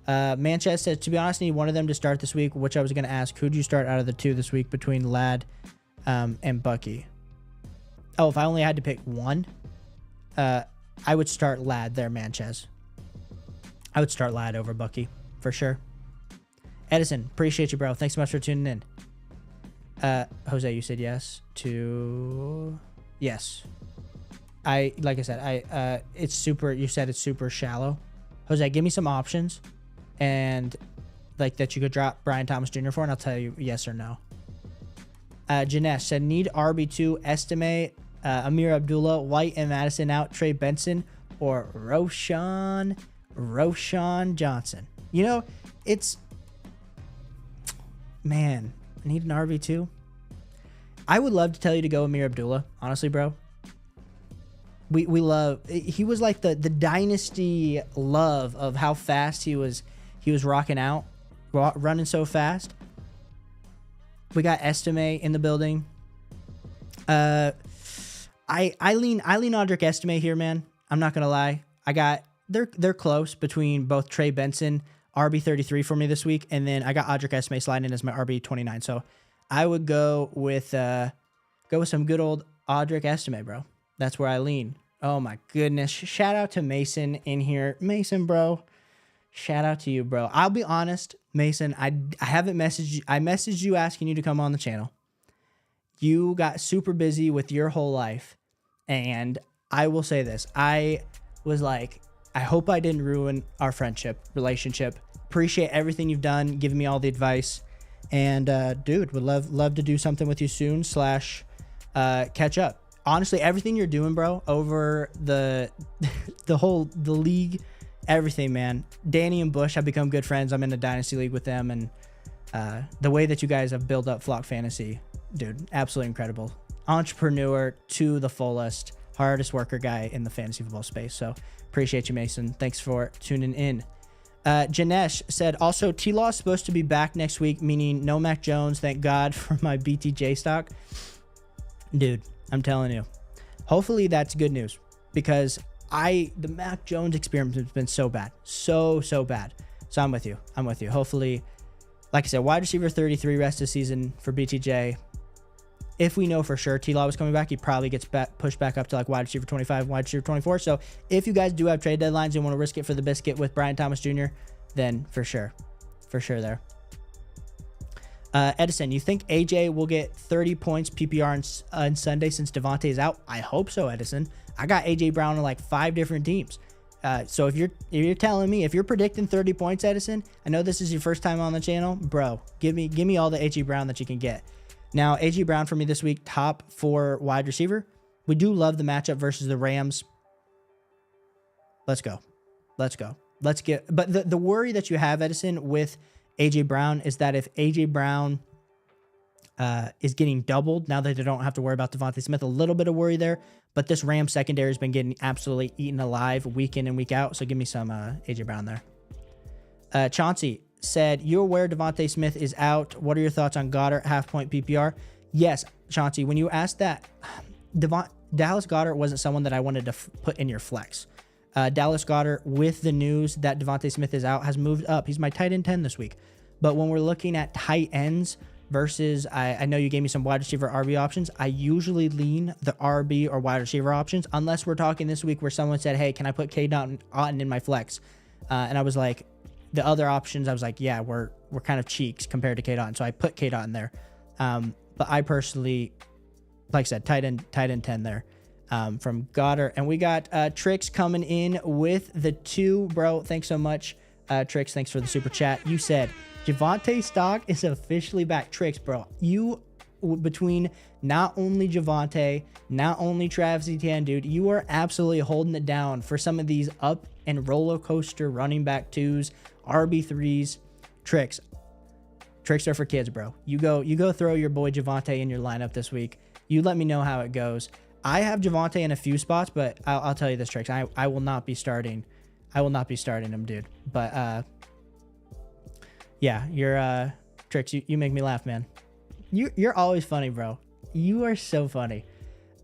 Manchester says, to be honest, I need one of them to start this week, which I was going to ask, who'd you start out of the two this week between Ladd and Bucky? Oh, if I only had to pick one, I would start Ladd there, Manches. I would start Ladd over Bucky, for sure. Edison, appreciate you, bro. Thanks so much for tuning in. Jose, you said yes to... Yes. Like I said, it's super... You said it's super shallow. Jose, give me some options. And like that you could drop Brian Thomas Jr. for, and I'll tell you yes or no. Janesh said, need RB2, estimate Amir Abdullah, White and Madison out, Trey Benson, or Roshan Johnson. You know, it's, man, I need an RB2. I would love to tell you to go Amir Abdullah, honestly, bro. We love, he was like the dynasty love of how fast he was rocking out, running so fast. We got Estime in the building. I lean Audric Estime here, man. I'm not gonna lie. They're close between both Trey Benson, RB33 for me this week, and then I got Audric Estime sliding in as my RB29. So I would go with some good old Audric Estime, bro. That's where I lean. Oh my goodness. Shout out to Mason in here. Mason, bro. Shout out to you, bro. I'll be honest, Mason, I haven't messaged you. I messaged you asking you to come on the channel. You got super busy with your whole life. And I will say this. I was like, I hope I didn't ruin our relationship. Appreciate everything you've done, giving me all the advice. And dude, would love to do something with you soon / catch up. Honestly, everything you're doing, bro, over the league, everything, man. Danny and Bush have become good friends. I'm in a Dynasty league with them, and the way that you guys have built up Flock Fantasy, dude, absolutely incredible. Entrepreneur to the fullest, hardest worker guy in the fantasy football space. So appreciate you, Mason. Thanks for tuning in. Janesh said, also, T-Law is supposed to be back next week, meaning no Mac Jones. Thank God for my BTJ stock. Dude, I'm telling you. Hopefully that's good news, because the Mac Jones experiment has been so bad. So bad. So I'm with you. Hopefully, like I said, wide receiver 33 rest of the season for BTJ. If we know for sure T-Law was coming back, he probably gets pushed back up to like wide receiver 25, wide receiver 24. So if you guys do have trade deadlines and want to risk it for the biscuit with Brian Thomas Jr., then for sure there. Edison, you think AJ will get 30 points PPR on Sunday since Devontae is out? I hope so, Edison. I got AJ Brown on like 5 different teams. So if you're telling me, if you're predicting 30 points, Edison, I know this is your first time on the channel, bro. Give me all the AJ Brown that you can get. Now, AJ Brown for me this week, top 4 wide receiver. We do love the matchup versus the Rams. Let's go. But the worry that you have, Edison, with AJ Brown is that if AJ Brown is getting doubled, now that they don't have to worry about Devontae Smith, a little bit of worry there. But this Rams secondary has been getting absolutely eaten alive week in and week out. So give me some AJ Brown there. Chauncey said, you're aware Devontae Smith is out. What are your thoughts on Goddard, half-point PPR? Yes, Chauncey, when you asked that, Dallas Goedert wasn't someone that I wanted to put in your flex. Dallas Goedert, with the news that Devontae Smith is out, has moved up. He's my tight end 10 this week. But when we're looking at tight ends versus, I know you gave me some wide receiver RB options. I usually lean the RB or wide receiver options, unless we're talking this week where someone said, hey, can I put K. Otten in my flex? And I was like, the other options, I was like, yeah, we're kind of cheeks compared to K. Otten. So I put K. Otten there. But I personally, like I said, tight end 10 there. From Goddard. And we got Trix coming in with the 2, bro. Thanks so much, Trix. Thanks for the super chat. You said Javonte stock is officially back. Trix, bro. You, between not only Javonte, not only Travis Etienne, dude, you are absolutely holding it down for some of these up and roller coaster running back 2s, RB3s. Trix are for kids, bro. You go throw your boy Javonte in your lineup this week. You let me know how it goes. I have Javonte in a few spots, but I'll tell you this, Trix. I will not be starting. I will not be starting him, dude. But yeah, you're Trix. You make me laugh, man. You're always funny, bro. You are so funny.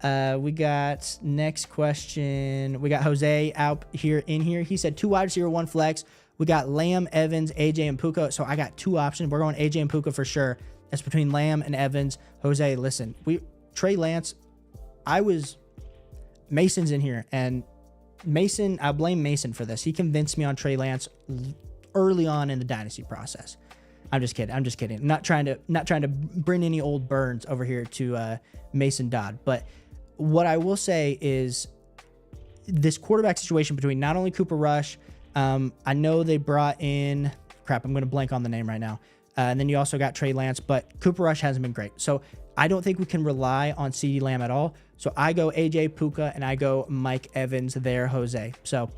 We got next question. We got Jose out here in here. He said 2 wide receiver, 1 flex. We got Lamb, Evans, AJ, and Puka. So I got 2 options. We're going AJ and Puka for sure. That's between Lamb and Evans. Jose, listen, Trey Lance. Mason's in here, and Mason, I blame Mason for this. He convinced me on Trey Lance early on in the Dynasty process. I'm just kidding. I'm not trying to bring any old burns over here to Mason Dodd. But what I will say is this quarterback situation between not only Cooper Rush, I know they brought in crap, I'm going to blank on the name right now. And then you also got Trey Lance, but Cooper Rush hasn't been great. So I don't think we can rely on CeeDee Lamb at all. So I go AJ Puka and I go Mike Evans there, Jose. So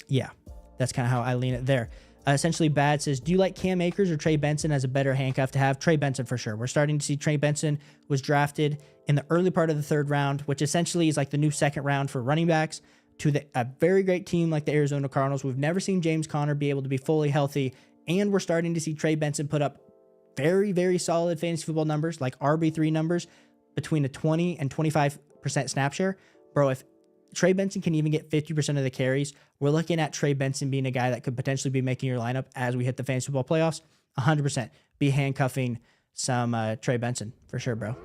yeah, that's kind of how I lean it there. Essentially, Bad says, do you like Cam Akers or Trey Benson as a better handcuff to have? Trey Benson for sure. We're starting to see Trey Benson was drafted in the early part of the third round, which essentially is like the new second round for running backs, to a very great team like the Arizona Cardinals. We've never seen James Conner be able to be fully healthy, and we're starting to see Trey Benson put up very, very solid fantasy football numbers, like RB3 numbers, between a 20 and 25% snap share. Bro, if Trey Benson can even get 50% of the carries, we're looking at Trey Benson being a guy that could potentially be making your lineup as we hit the fantasy football playoffs. 100% be handcuffing some Trey Benson for sure, bro.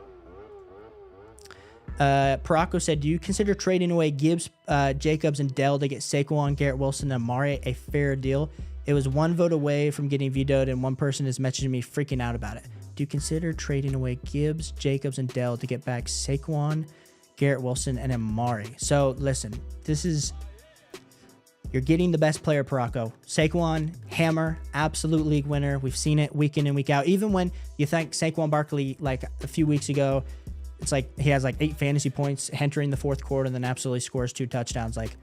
Paraco said, do you consider trading away Gibbs, Jacobs, and Dell to get Saquon, Garrett Wilson, and Amari a fair deal? It was one vote away from getting vetoed, and one person is messaging me freaking out about it. Do you consider trading away Gibbs, Jacobs, and Dell to get back Saquon, Garrett Wilson, and Amari? So listen, you're getting the best player, Paraco. Saquon, hammer, absolute league winner. We've seen it week in and week out. Even when you think Saquon Barkley, like a few weeks ago, it's like he has like 8 fantasy points entering the fourth quarter and then absolutely scores 2 touchdowns. Like,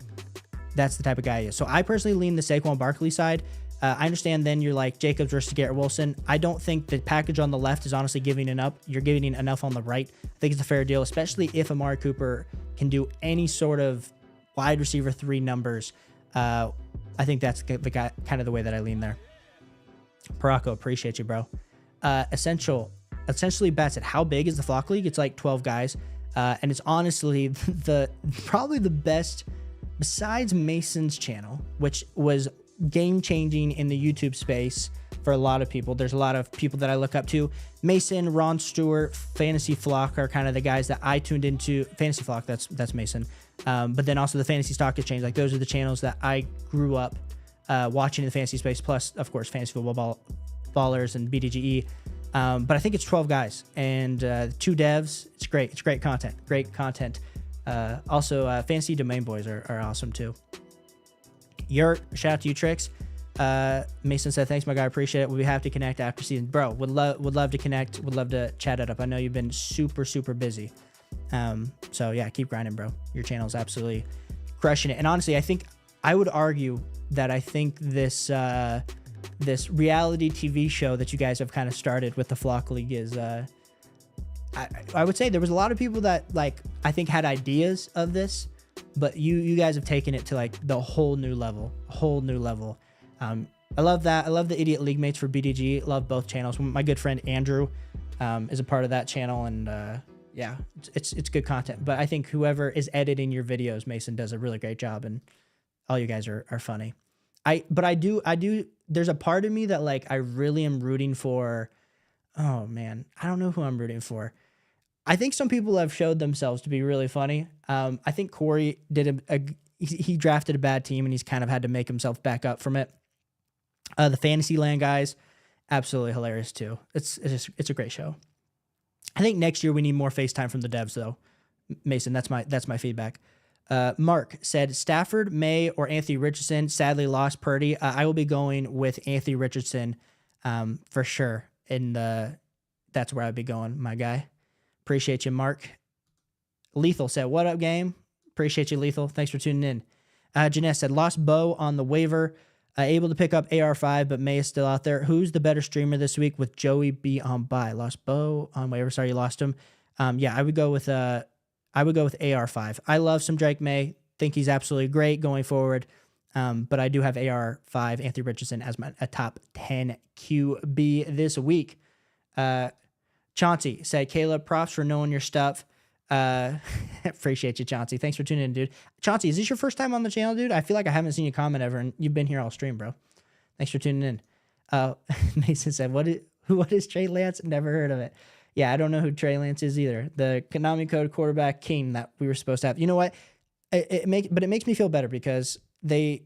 that's the type of guy he is. So I personally lean the Saquon Barkley side. I understand then you're like Jacobs versus Garrett Wilson. I don't think the package on the left is honestly giving enough. You're giving enough on the right. I think it's a fair deal, especially if Amari Cooper can do any sort of wide receiver 3 numbers. I think that's the guy, kind of the way that I lean there. Paraco, appreciate you, bro. Essentially bets at how big is the Flock League? It's like 12 guys. And it's honestly probably the best besides Mason's channel, which was game-changing in the YouTube space for a lot of people. There's a lot of people that I look up to. Mason, Ron Stewart, Fantasy Flock are kind of the guys that I tuned into. Fantasy Flock, that's Mason. But then also the Fantasy Stock Exchange. Like, those are the channels that I grew up watching in the fantasy space, plus, of course, Fantasy Football Ballers and BDGE. But I think it's 12 guys and 2 devs. It's great. It's great content. Great content. Also, Fantasy Domain Boys are awesome too. Shout out to you, Tricks. Mason said, thanks, my guy. Appreciate it. We'll have to connect after season. Bro, would love to connect. Would love to chat it up. I know you've been super, super busy. So yeah, keep grinding, bro. Your channel is absolutely crushing it. And honestly, I would argue that I think this reality TV show that you guys have kind of started with the Flock League is, I would say there was a lot of people that, like, I think had ideas of this, but you guys have taken it to like the whole new level. I love that. I love the Idiot League Mates for BDG. Love both channels. My good friend Andrew is a part of that channel, and yeah, it's good content. But I think whoever is editing your videos, Mason, does a really great job, and all you guys are funny. But I do. There's a part of me that, like, I really am rooting for. Oh man, I don't know who I'm rooting for. I think some people have showed themselves to be really funny. I think Corey did he drafted a bad team and he's kind of had to make himself back up from it. The Fantasyland guys, absolutely hilarious too. It's a great show. I think next year we need more FaceTime from the devs though. Mason, that's my feedback. Mark said Stafford, May, or Anthony Richardson. Sadly lost Purdy. I will be going with Anthony Richardson for sure. That's where I'd be going, my guy. Appreciate you, Mark. Lethal said, what up, game? Appreciate you, Lethal. Thanks for tuning in. Janess said, lost Bo on the waiver. Able to pick up AR5, but May is still out there. Who's the better streamer this week with Joey B on bye? Lost Bo on waiver. Sorry, you lost him. Yeah, I would go with AR5. I love some Drake May. Think he's absolutely great going forward. But I do have AR5, Anthony Richardson, as a top 10 QB this week. Chauncey said, Caleb, props for knowing your stuff. Appreciate you, Chauncey. Thanks for tuning in, dude. Chauncey, is this your first time on the channel, dude? I feel like I haven't seen you comment ever, and you've been here all stream, bro. Thanks for tuning in. Mason said, what is Trey Lance? Never heard of it. Yeah, I don't know who Trey Lance is either. The Konami Code quarterback king that we were supposed to have. You know what? It makes me feel better because I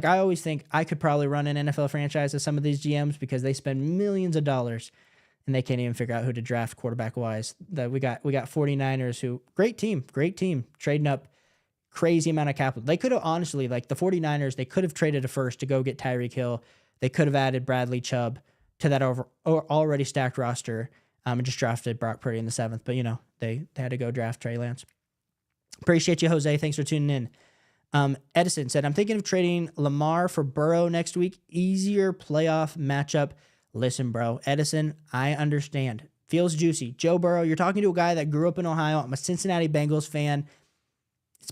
always think I could probably run an NFL franchise as some of these GMs because they spend millions of dollars and they can't even figure out who to draft quarterback wise. We got 49ers who great team, trading up crazy amount of capital. They could have honestly, like the 49ers, they could have traded a first to go get Tyreek Hill. They could have added Bradley Chubb to that already stacked roster and just drafted Brock Purdy in the 7th. But, they had to go draft Trey Lance. Appreciate you, Jose. Thanks for tuning in. Edison said, I'm thinking of trading Lamar for Burrow next week. Easier playoff matchup. Listen, bro. Edison, I understand. Feels juicy. Joe Burrow, you're talking to a guy that grew up in Ohio. I'm a Cincinnati Bengals fan.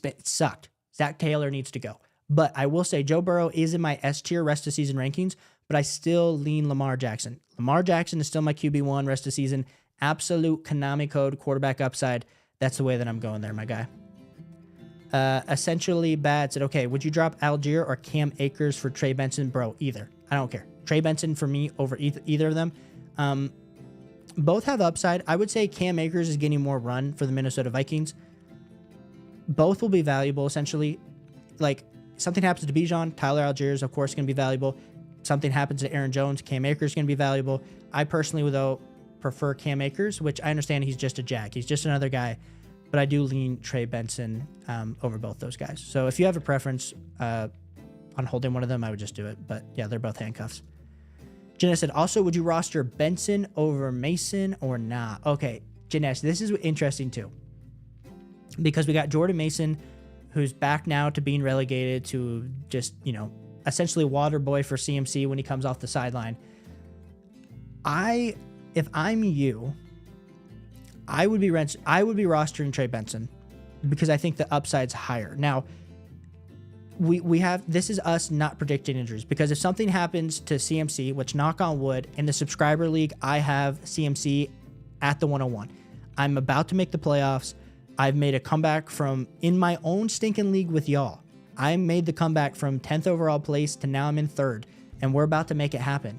It sucked. Zach Taylor needs to go. But I will say Joe Burrow is in my S tier rest of season rankings, but I still lean Lamar Jackson. Lamar Jackson is still my QB1 rest of season. Absolute Konami code quarterback upside. That's the way that I'm going there, my guy. Essentially Bad said, okay, would you drop Algier or Cam Akers for Trey Benson? Bro, either. I don't care. Trey Benson for me over either of them. Both have upside. I would say Cam Akers is getting more run for the Minnesota Vikings. Both will be valuable, essentially. Like, something happens to Bijan, Tyler Algier is, of course, going to be valuable. Something happens to Aaron Jones, Cam Akers is going to be valuable. I personally, though, prefer Cam Akers, which I understand he's just a jack. He's just another guy. But I do lean Trey Benson over both those guys. So if you have a preference on holding one of them, I would just do it. But, yeah, they're both handcuffs. Jenna said, also, would you roster Benson over Mason or not? Okay, Janesh, this is interesting, too. Because we got Jordan Mason, who's back now to being relegated to just, essentially water boy for CMC when he comes off the sideline. If I'm you, I would be rostering Trey Benson because I think the upside's higher. Now, we have, this is us not predicting injuries, because if something happens to CMC, which knock on wood, in the subscriber league, I have CMC at the 101. I'm about to make the playoffs. I've made a comeback from, in my own stinking league with y'all, I made the comeback from 10th overall place to now I'm in 3rd, and we're about to make it happen.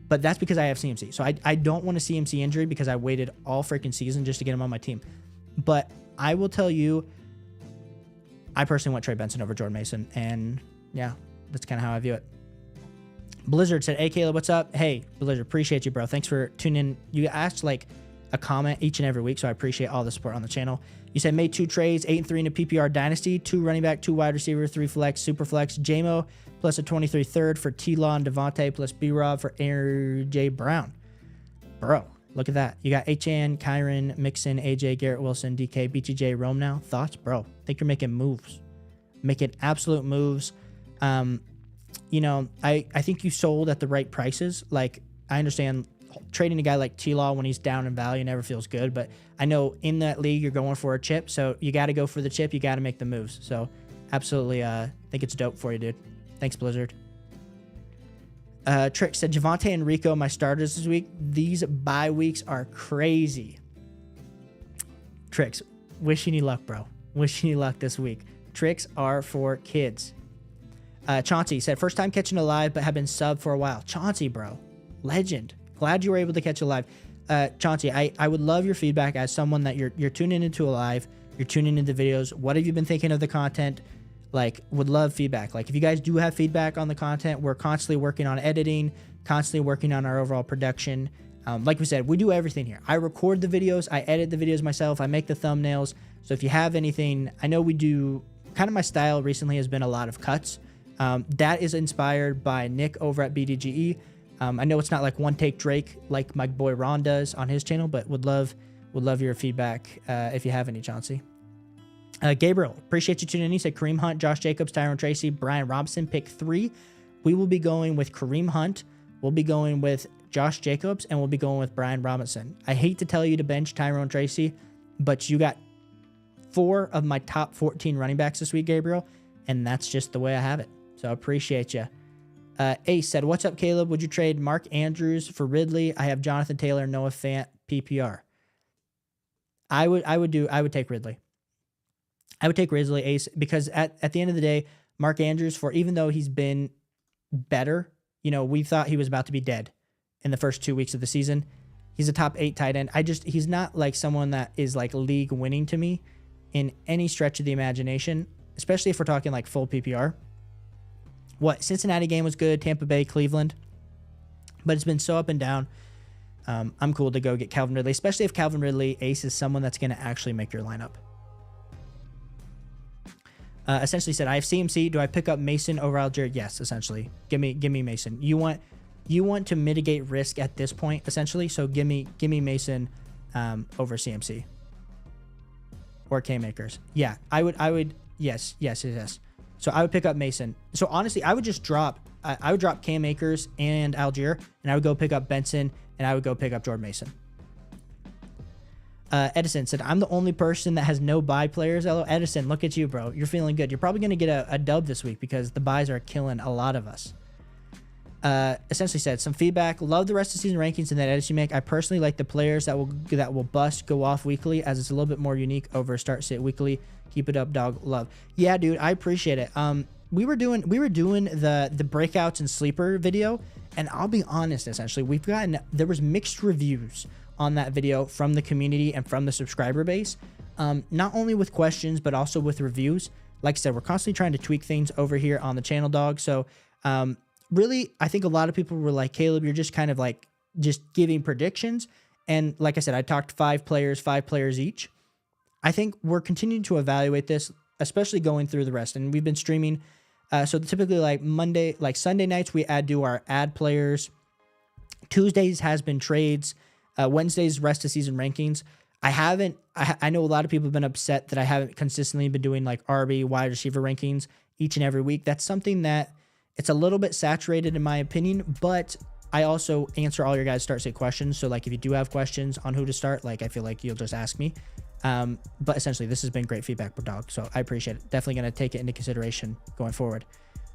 But that's because I have CMC. So I don't want a CMC injury because I waited all freaking season just to get him on my team. But I will tell you, I personally want Trey Benson over Jordan Mason, and yeah, that's kind of how I view it. Blizzard said, hey, Caleb, what's up? Hey, Blizzard, appreciate you, bro. Thanks for tuning in. You asked like a comment each and every week, so I appreciate all the support on the channel. You said made 2 trades, 8 and 3 in a PPR Dynasty, 2 running back, 2 wide receiver, 3 flex, super flex, JMO plus a 23 third for T-Law and Devontae plus B-Rob for AJ Brown. Bro, look at that. You got HN, Kyron, Mixon, AJ, Garrett Wilson, DK, BTJ, Rome now. Thoughts, bro? I think you're making moves. Making absolute moves. I think you sold at the right prices. Like, I understand trading a guy like T-Law when he's down in value never feels good, but I know in that league you're going for a chip, so you got to go for the chip. You got to make the moves. So absolutely think it's dope for you, dude. Thanks, Blizzard. Trick said, Javonte and Rico, my starters this week. These bye weeks are crazy. Tricks, wishing you luck, bro. Wishing you luck this week. Tricks are for kids. Chauncey said, first time catching a live, but have been sub for a while. Chauncey, bro. Legend. Glad you were able to catch a live. Chauncey, I would love your feedback as someone that you're tuning into a live. You're tuning into videos. What have you been thinking of the content? Like, would love feedback. Like, if you guys do have feedback on the content, we're constantly working on editing, constantly working on our overall production. Like we said, we do everything here. I record the videos. I edit the videos myself. I make the thumbnails. So if you have anything, I know we do, kind of my style recently has been a lot of cuts. That is inspired by Nick over at BDGE. I know it's not like one take Drake like my boy Ron does on his channel, but would love your feedback if you have any, Chauncey. Gabriel, appreciate you tuning in. He said Kareem Hunt, Josh Jacobs, Tyrone Tracy, Brian Robinson, pick 3. We will be going with Kareem Hunt. We'll be going with Josh Jacobs, and we'll be going with Brian Robinson. I hate to tell you to bench Tyrone Tracy, but you got 4 of my top 14 running backs this week, Gabriel, and that's just the way I have it. So I appreciate you. Ace said, what's up, Caleb? Would you trade Mark Andrews for Ridley? I have Jonathan Taylor, Noah Fant, PPR. I would take Ridley. I would take Ridley, Ace, because at the end of the day, Mark Andrews, for even though he's been better, we thought he was about to be dead in the first 2 weeks of the season. He's a top 8 tight end. He's not like someone that is like league winning to me in any stretch of the imagination, especially if we're talking like full PPR. Cincinnati game was good, Tampa Bay, Cleveland, but it's been so up and down. I'm cool to go get Calvin Ridley, especially if Calvin Ridley, Ace, is someone that's going to actually make your lineup. Essentially said, I have CMC. Do I pick up Mason over Algier? Yes, essentially. Give me Mason. You want to mitigate risk at this point, essentially. So give me Mason over CMC or K-Makers. Yeah, I would. Yes. So I would pick up Mason. So honestly, I would just drop. I would drop K-Makers and Algier, and I would go pick up Benson, and I would go pick up Jordan Mason. Edison said, I'm the only person that has no buy players. Hello, Edison, look at you, bro. You're feeling good. You're probably going to get a dub this week because the buys are killing a lot of us. Essentially said, some feedback. Love the rest of the season rankings and that edit you make. I personally like the players that will bust, go off weekly, as it's a little bit more unique over start sit weekly. Keep it up, dog. Love. Yeah, dude, I appreciate it. We were doing the breakouts and sleeper video, and I'll be honest, essentially, there was mixed reviews on that video from the community and from the subscriber base, not only with questions but also with reviews. Like I said, we're constantly trying to tweak things over here on the channel, dog. So really, I think a lot of people were like, Caleb, you're just kind of like just giving predictions. And like I said, I talked 5 players each. I think we're continuing to evaluate this, especially going through the rest. And we've been streaming. So typically like Sunday nights, we do our ad players. Tuesdays has been trades. Wednesday's rest of season rankings. I know a lot of people have been upset that I haven't consistently been doing like RB wide receiver rankings each and every week. That's something that it's a little bit saturated in my opinion, but I also answer all your guys' start sit questions. So like if you do have questions on who to start, like I feel like you'll just ask me. But essentially this has been great feedback, dog. So I appreciate it. Definitely going to take it into consideration going forward.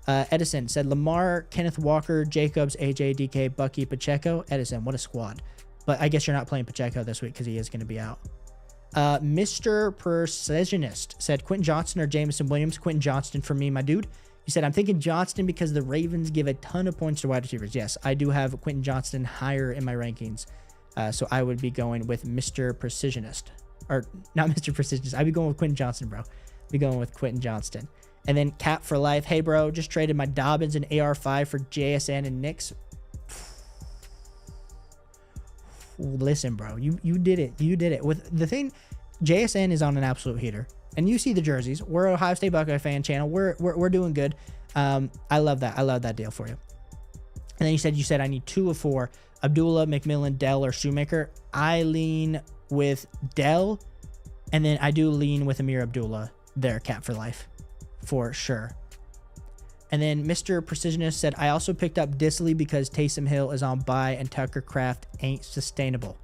Edison said Lamar, Kenneth Walker, Jacobs, AJ, DK, Bucky, Pacheco. Edison, what a squad. But I guess you're not playing Pacheco this week because he is going to be out. Mr. Precisionist said Quentin Johnston or Jameson Williams. Quentin Johnston for me, my dude. He said, I'm thinking Johnston because the Ravens give a ton of points to wide receivers. Yes, I do have Quentin Johnston higher in my rankings. So I would be going with Mr. Precisionist. Or not Mr. Precisionist. I'd be going with Quentin Johnston, bro. I'd be going with Quentin Johnston. And then Cap for life. Hey, bro, just traded my Dobbins and AR5 for JSN and Knicks. Listen, bro, you did it. You did it. With the thing, JSN is on an absolute heater. And you see the jerseys. We're an Ohio State Buckeye fan channel. We're doing good. I love that. I love that deal for you. And then you said I need 2 of 4. Abdullah, McMillan, Dell, or Shoemaker. I lean with Dell. And then I do lean with Amir Abdullah there, Cap for life. For sure. And then Mr. Precisionist said, I also picked up Disley because Taysom Hill is on bye and Tucker Craft ain't sustainable.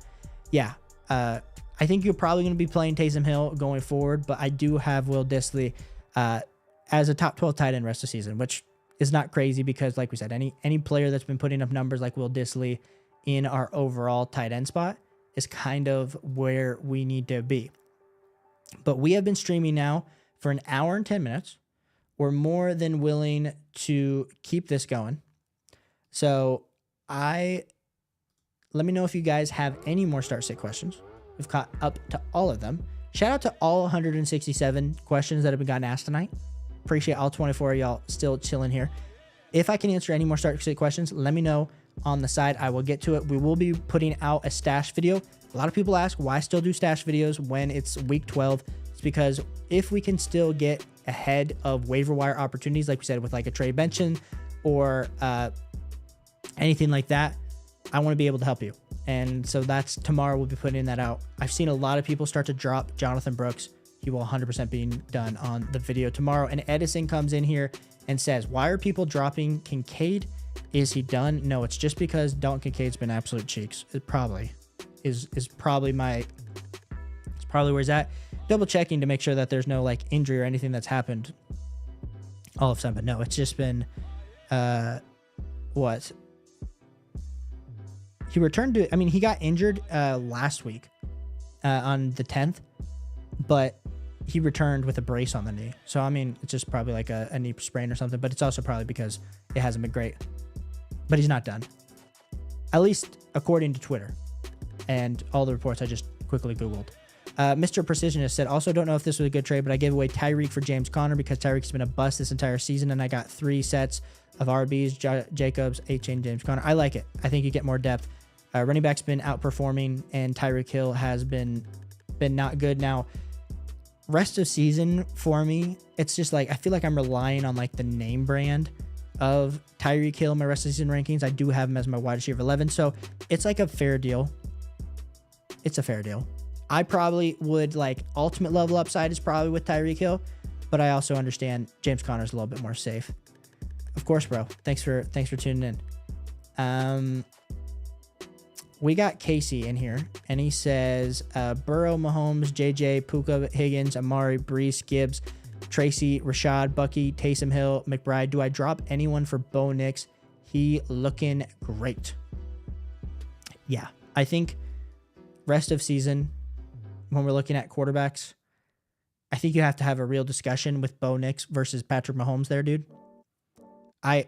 Yeah, I think you're probably going to be playing Taysom Hill going forward, but I do have Will Disley as a top 12 tight end rest of the season, which is not crazy because, like we said, any player that's been putting up numbers like Will Disley in our overall tight end spot is kind of where we need to be. But we have been streaming now for an hour and 10 minutes. We're more than willing to keep this going. So let me know if you guys have any more start sit questions. We've caught up to all of them. Shout out to all 167 questions that have been gotten asked tonight. Appreciate all 24 of y'all still chilling here. If I can answer any more start sit questions, let me know on the side. I will get to it. We will be putting out a stash video. A lot of people ask why still do stash videos when it's week 12. It's because if we can still get ahead of waiver wire opportunities, like we said, with like a Trey Benson or anything like that, I want to be able to help you. And so that's tomorrow. We'll be putting that out. I've seen a lot of people start to drop Jonathan Brooks. He will 100% be done on the video tomorrow. And Edison comes in here and says, why are people dropping Kincaid? Is he done? No, it's just because Dalton Kincaid's been absolute cheeks. It probably is probably where he's at. Double checking to make sure that there's no like injury or anything that's happened all of a sudden. But no, it's just been what? He returned to, he got injured last week on the 10th, but he returned with a brace on the knee. So, it's just probably like a knee sprain or something, but it's also probably because it hasn't been great. But he's not done. At least according to Twitter and all the reports I just quickly Googled. Mr. Precisionist said, also don't know if this was a good trade, but I gave away Tyreek for James Conner because Tyreek's been a bust this entire season, and I got 3 sets of RBs, Jacobs, A-Chain, James Conner. I like it. I think you get more depth. Running back's been outperforming, and Tyreek Hill has been not good. Now, rest of season for me, it's just like I feel like I'm relying on like the name brand of Tyreek Hill in my rest of season rankings. I do have him as my wide receiver 11, so it's like a fair deal. It's a fair deal. I probably would like ultimate level upside is probably with Tyreek Hill, but I also understand James Conner's a little bit more safe. Of course, bro. Thanks for tuning in. We got Casey in here, and he says, Burrow, Mahomes, JJ, Puka, Higgins, Amari, Brees, Gibbs, Tracy, Rashad, Bucky, Taysom Hill, McBride. Do I drop anyone for Bo Nix? He looking great. Yeah, I think rest of season, when we're looking at quarterbacks, I think you have to have a real discussion with Bo Nix versus Patrick Mahomes there, dude. I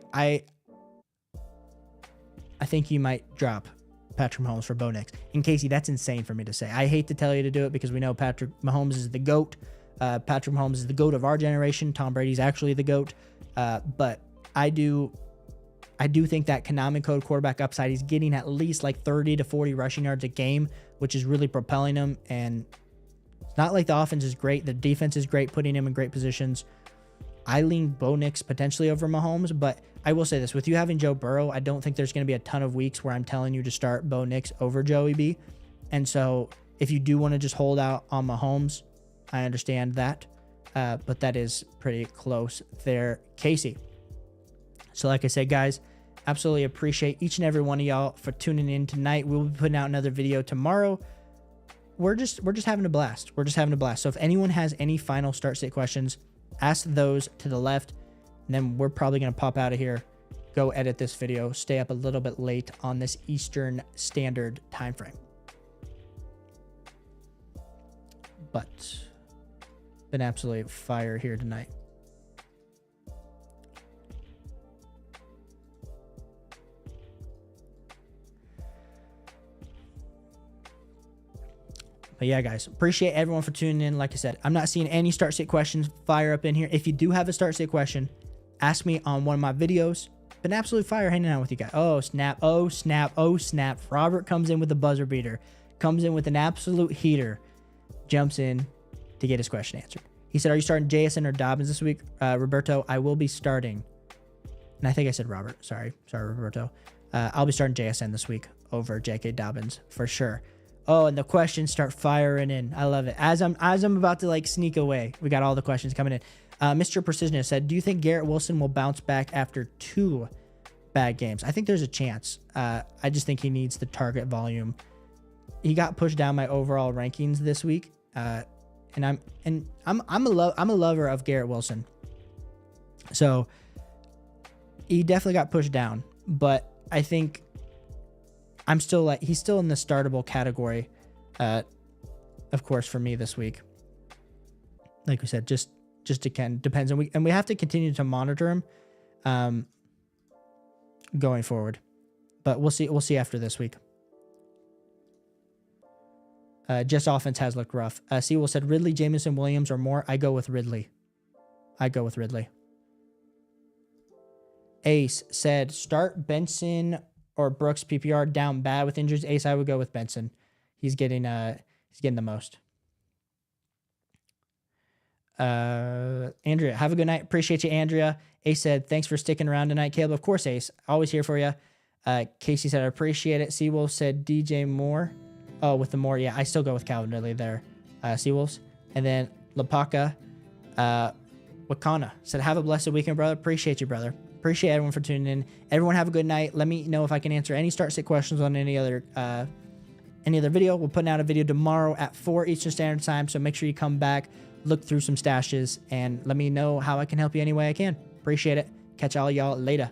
think you might drop Patrick Mahomes for Bo Nix. And Casey, that's insane for me to say. I hate to tell you to do it because we know Patrick Mahomes is the GOAT. Patrick Mahomes is the GOAT of our generation. Tom Brady's actually the GOAT. But I do think that Konami Code quarterback upside, he's getting at least like 30 to 40 rushing yards a game, which is really propelling him. And it's not like the offense is great. The defense is great, putting him in great positions. I lean Bo Nix potentially over Mahomes, but I will say this. With you having Joe Burrow, I don't think there's going to be a ton of weeks where I'm telling you to start Bo Nix over Joey B. And so if you do want to just hold out on Mahomes, I understand that. But that is pretty close there, Casey. So like I said, guys, absolutely appreciate each and every one of y'all for tuning in tonight. We'll be putting out another video tomorrow. We're just having a blast. We're just having a blast. So if anyone has any final start sit questions, ask those to the left, and then we're probably going to pop out of here, go edit this video, stay up a little bit late on this Eastern Standard time frame. But been absolutely fire here tonight. But yeah, guys, appreciate everyone for tuning in. Like I said, I'm not seeing any start sit questions fire up in here. If you do have a start sit question, ask me on one of my videos. Been absolutely fire hanging out with you guys. Oh, snap. Oh, snap. Oh, snap. Robert comes in with a buzzer beater. Comes in with an absolute heater. Jumps in to get his question answered. He said, are you starting JSN or Dobbins this week? Roberto, I will be starting. And I think I said Robert. Sorry, Roberto. I'll be starting JSN this week over J.K. Dobbins for sure. Oh, and the questions start firing in. I love it. As I'm about to like sneak away, we got all the questions coming in. Mr. Precision said, do you think Garrett Wilson will bounce back after 2 bad games? I think there's a chance. I just think he needs the target volume. He got pushed down my overall rankings this week. And I'm a lover of Garrett Wilson. So he definitely got pushed down, but I think I'm still like, he's still in the startable category, of course, for me this week. Like we said, just again, depends. And we have to continue to monitor him going forward. But we'll see after this week. Just offense has looked rough. Sewell said Ridley, Jameson, Williams, or more. I go with Ridley. Ace said start Benson or Brooks PPR down bad with injuries. Ace, I would go with Benson. He's getting the most. Andrea, have a good night. Appreciate you, Andrea. Ace said, thanks for sticking around tonight, Caleb. Of course, Ace. Always here for you. Casey said, I appreciate it. Seawolf said DJ Moore. Oh, with the Moore. Yeah, I still go with Calvin Ridley there. Seawolves. And then Lapaka Wakana said, have a blessed weekend, brother. Appreciate you, brother. Appreciate everyone for tuning in. Everyone have a good night. Let me know if I can answer any start sit questions on any other video. We're putting out a video tomorrow at 4 Eastern Standard Time, so make sure you come back, look through some stashes, and let me know how I can help you any way I can. Appreciate it. Catch all y'all later.